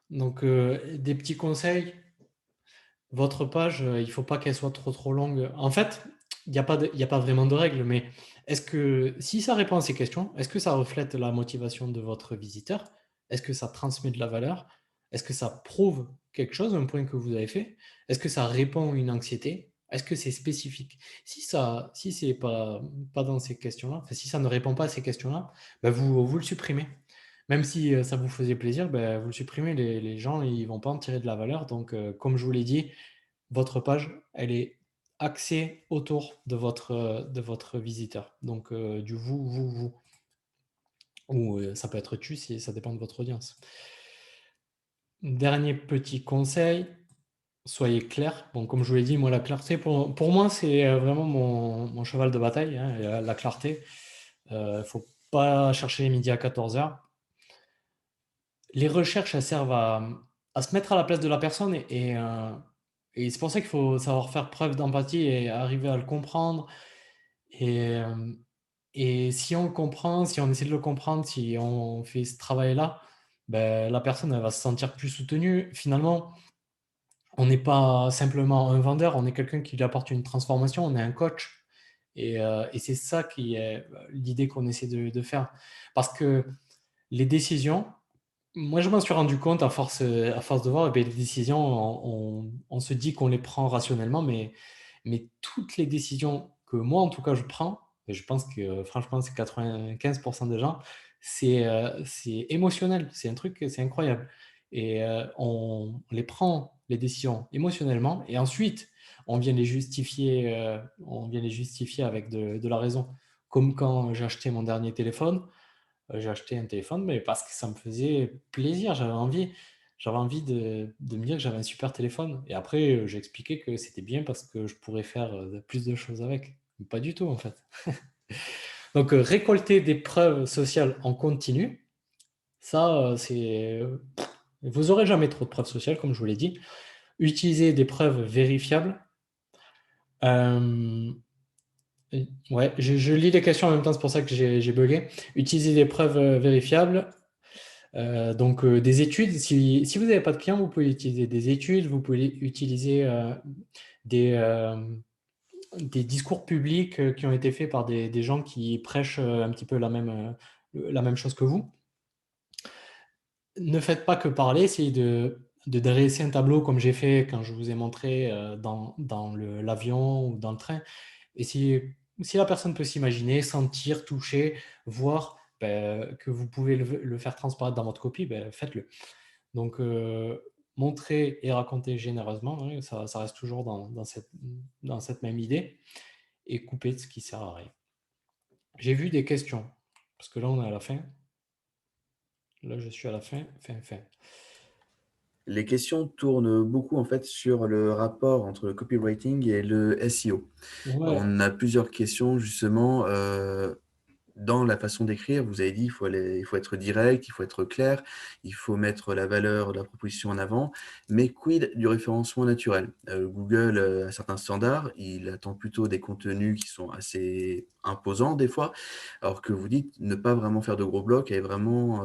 Donc, des petits conseils. Votre page, il ne faut pas qu'elle soit trop longue. En fait, il y a pas vraiment de règle, mais est-ce que si ça répond à ces questions, est-ce que ça reflète la motivation de votre visiteur? Est-ce que ça transmet de la valeur? Est-ce que ça prouve quelque chose, un point que vous avez fait? Est-ce que ça répond à une anxiété? Est-ce que c'est spécifique? Si c'est pas dans ces questions-là, enfin, si ça ne répond pas à ces questions-là, ben vous le supprimez. Même si ça vous faisait plaisir, ben vous le supprimez. Les gens, ils vont pas en tirer de la valeur. Donc, comme je vous l'ai dit, votre page, elle est axée autour de votre visiteur. Donc, du vous. Ou ça peut être tu, si ça dépend de votre audience. Dernier petit conseil, soyez clair. Bon, comme je vous l'ai dit, moi, la clarté, pour moi, c'est vraiment mon cheval de bataille, hein, la clarté. Il ne faut pas chercher les midis à 14h. Les recherches, elles servent à se mettre à la place de la personne et c'est pour ça qu'il faut savoir faire preuve d'empathie et arriver à le comprendre. Et, euh, et si on le comprend, si on essaie de le comprendre, si on fait ce travail-là, ben, la personne elle va se sentir plus soutenue. Finalement, on n'est pas simplement un vendeur, on est quelqu'un qui lui apporte une transformation, on est un coach. Et c'est ça qui est l'idée qu'on essaie de faire. Parce que les décisions, moi, je m'en suis rendu compte à force de voir, eh bien, les décisions, on se dit qu'on les prend rationnellement, mais toutes les décisions que moi, en tout cas, je prends, et je pense que franchement, c'est 95% des gens, c'est émotionnel, c'est un truc, c'est incroyable. Et on les prend, les décisions, émotionnellement, et ensuite, on vient les justifier avec de la raison. Comme quand j'ai acheté mon dernier téléphone. J'ai acheté un téléphone, mais parce que ça me faisait plaisir, j'avais envie de me dire que j'avais un super téléphone. Et après, j'ai expliqué que c'était bien parce que je pourrais faire plus de choses avec. Mais pas du tout, en fait. Donc, récolter des preuves sociales en continu, ça, vous aurez jamais trop de preuves sociales, comme je vous l'ai dit. Utiliser des preuves vérifiables. Euh, ouais, je lis les questions en même temps, c'est pour ça que j'ai bugué. Utiliser des preuves vérifiables. Donc, des études, si vous n'avez pas de clients, vous pouvez utiliser des études, vous pouvez utiliser des, euh, des discours publics qui ont été faits par des gens qui prêchent un petit peu la même chose que vous. Ne faites pas que parler, essayez de dresser un tableau comme j'ai fait quand je vous ai montré dans l'avion ou dans le train. Essayez, si la personne peut s'imaginer, sentir, toucher, voir ben, que vous pouvez le faire transparaître dans votre copie, ben, faites-le. Donc, montrer et raconter généreusement, hein, ça reste toujours dans cette même idée, et couper de ce qui sert à rien. J'ai vu des questions, parce que là, on est à la fin. Là, je suis à la fin. Les questions tournent beaucoup en fait sur le rapport entre le copywriting et le SEO. Ouais, On a plusieurs questions justement, dans la façon d'écrire. Vous avez dit, il faut être direct, il faut être clair, il faut mettre la valeur de la proposition en avant, mais quid du référencement naturel? Google a certains standards, il attend plutôt des contenus qui sont assez imposants des fois, alors que vous dites ne pas vraiment faire de gros blocs et vraiment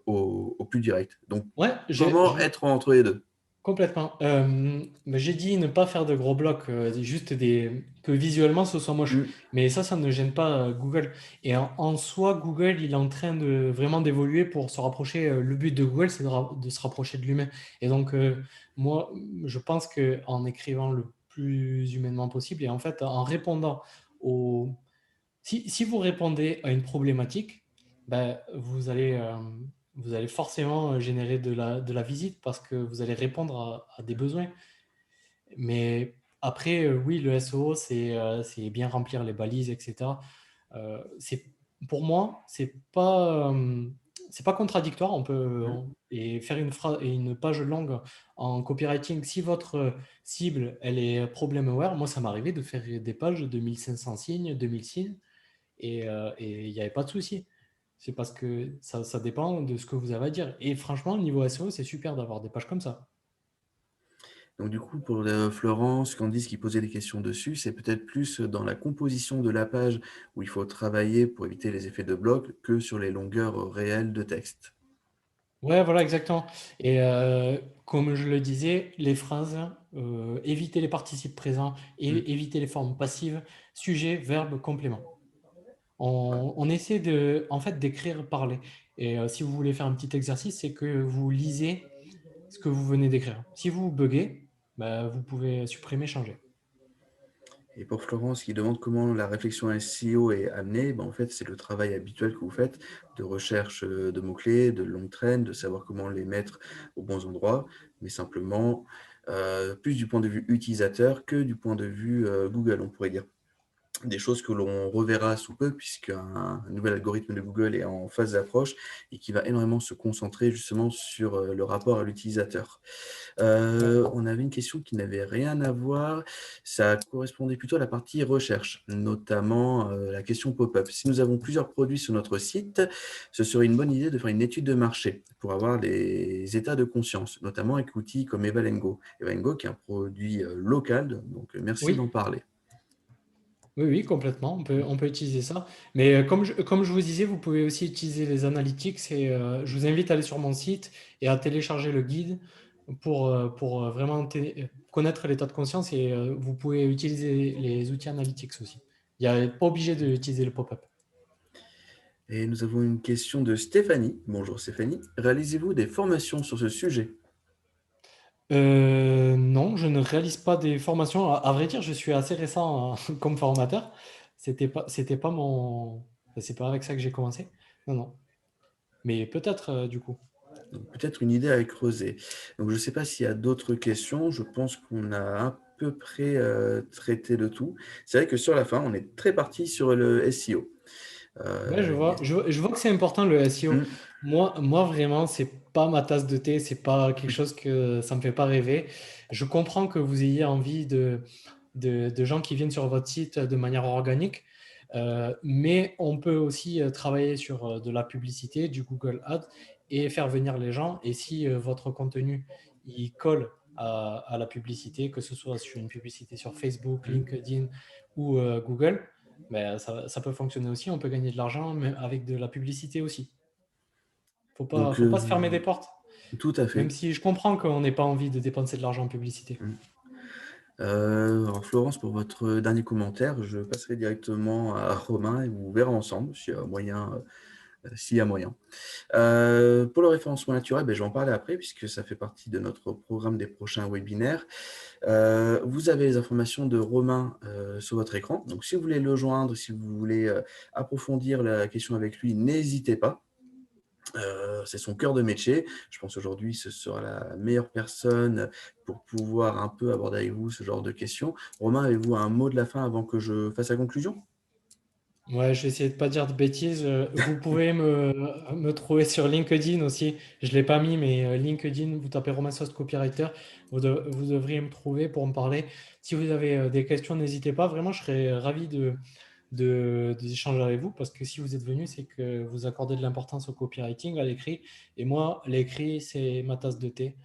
au plus direct. Donc, ouais, comment être entre les deux? Complètement. Mais j'ai dit ne pas faire de gros blocs, juste que visuellement ce soit moche. Mm. Mais ça ne gêne pas Google. Et en soi, Google, il est en train de vraiment d'évoluer pour se rapprocher. Le but de Google, c'est de se rapprocher de l'humain. Et donc, moi, je pense qu'en écrivant le plus humainement possible et en fait en répondant aux, si vous répondez à une problématique, ben, vous allez forcément générer de la visite parce que vous allez répondre à des besoins. Mais après, oui, le SEO, c'est bien remplir les balises, etc. C'est, pour moi, c'est pas contradictoire. Mm. Et faire une phrase et une page longue en copywriting, si votre cible, elle est problem aware, moi, ça m'est arrivé de faire des pages de 1500 signes, 2000 signes, et il n'y avait pas de souci. C'est parce que ça dépend de ce que vous avez à dire. Et franchement, niveau SEO, c'est super d'avoir des pages comme ça. Donc du coup, pour Florence, Candice qui posait des questions dessus, c'est peut-être plus dans la composition de la page où il faut travailler pour éviter les effets de bloc que sur les longueurs réelles de texte. Ouais, voilà, exactement. Et comme je le disais, les phrases, éviter les participes présents Mm. et éviter les formes passives, sujet, verbe, complément. On essaie de, en fait, d'écrire, parler. Et si vous voulez faire un petit exercice, c'est que vous lisez ce que vous venez d'écrire. Si vous buguez, bah, vous pouvez supprimer, changer. Et pour Florence qui demande comment la réflexion SEO est amenée, ben en fait, c'est le travail habituel que vous faites de recherche de mots-clés, de longue traîne, de savoir comment les mettre aux bons endroits, mais simplement plus du point de vue utilisateur que du point de vue Google, on pourrait dire. Des choses que l'on reverra sous peu, puisqu'un nouvel algorithme de Google est en phase d'approche et qui va énormément se concentrer justement sur le rapport à l'utilisateur. Ouais. On avait une question qui n'avait rien à voir, ça correspondait plutôt à la partie recherche, notamment la question pop-up. Si nous avons plusieurs produits sur notre site, ce serait une bonne idée de faire une étude de marché pour avoir les états de conscience, notamment avec l'outil comme Evalengo. Evalengo qui est un produit local, donc merci d'en Oui, parler. oui, oui, complètement. On peut utiliser ça. Mais comme je vous disais, vous pouvez aussi utiliser les analytics et je vous invite à aller sur mon site et à télécharger le guide pour vraiment connaître l'état de conscience et vous pouvez utiliser les outils analytics aussi. Il n'y a pas obligé d'utiliser le pop-up. Et nous avons une question de Stéphanie. Bonjour Stéphanie. Réalisez-vous des formations sur ce sujet? Non, je ne réalise pas des formations. À vrai dire, je suis assez récent comme formateur. C'était pas mon, c'est pas avec ça que j'ai commencé. Non, non. Mais peut-être du coup. Donc, peut-être une idée à creuser. Donc, je ne sais pas s'il y a d'autres questions. Je pense qu'on a à peu près traité de tout. C'est vrai que sur la fin, on est très parti sur le SEO. Ouais, je Euh, vois. Je vois que c'est important le SEO. hmm, Moi vraiment, c'est pas ma tasse de thé. C'est pas quelque chose que ça me fait pas rêver. Je comprends que vous ayez envie de gens qui viennent sur votre site de manière organique, mais on peut aussi travailler sur de la publicité, du Google Ads et faire venir les gens. Et si votre contenu il colle à la publicité, que ce soit sur une publicité sur Facebook, hmm. LinkedIn ou Google, ben, ça peut fonctionner aussi. On peut gagner de l'argent mais avec de la publicité aussi. Donc, Faut pas se fermer des portes, tout à même fait. si je comprends qu'on n'ait pas envie de dépenser de l'argent en publicité. Hmm. Alors, Florence, pour votre dernier commentaire, je passerai directement à Romain et vous verrez ensemble s'il y a moyen. S'il y a moyen. Pour le référencement naturel, ben, je vais en parler après puisque ça fait partie de notre programme des prochains webinaires. Vous avez les informations de Romain sur votre écran. Donc, si vous voulez le joindre, si vous voulez approfondir la question avec lui, n'hésitez pas. C'est son cœur de métier. Je pense aujourd'hui ce sera la meilleure personne pour pouvoir un peu aborder avec vous ce genre de questions. Romain, avez-vous un mot de la fin avant que je fasse la conclusion? Ouais, je vais essayer de pas dire de bêtises. Vous pouvez me trouver sur LinkedIn aussi. Je l'ai pas mis, mais LinkedIn, vous tapez Romain Sost Copywriter, vous devriez me trouver pour me parler. Si vous avez des questions, n'hésitez pas. Vraiment, je serais ravi d'échanger avec vous parce que si vous êtes venu, c'est que vous accordez de l'importance au copywriting, à l'écrit. Et moi, l'écrit, c'est ma tasse de thé,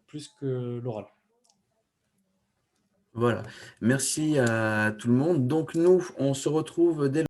plus que l'oral. Voilà. Merci à tout le monde. Donc nous, on se retrouve dès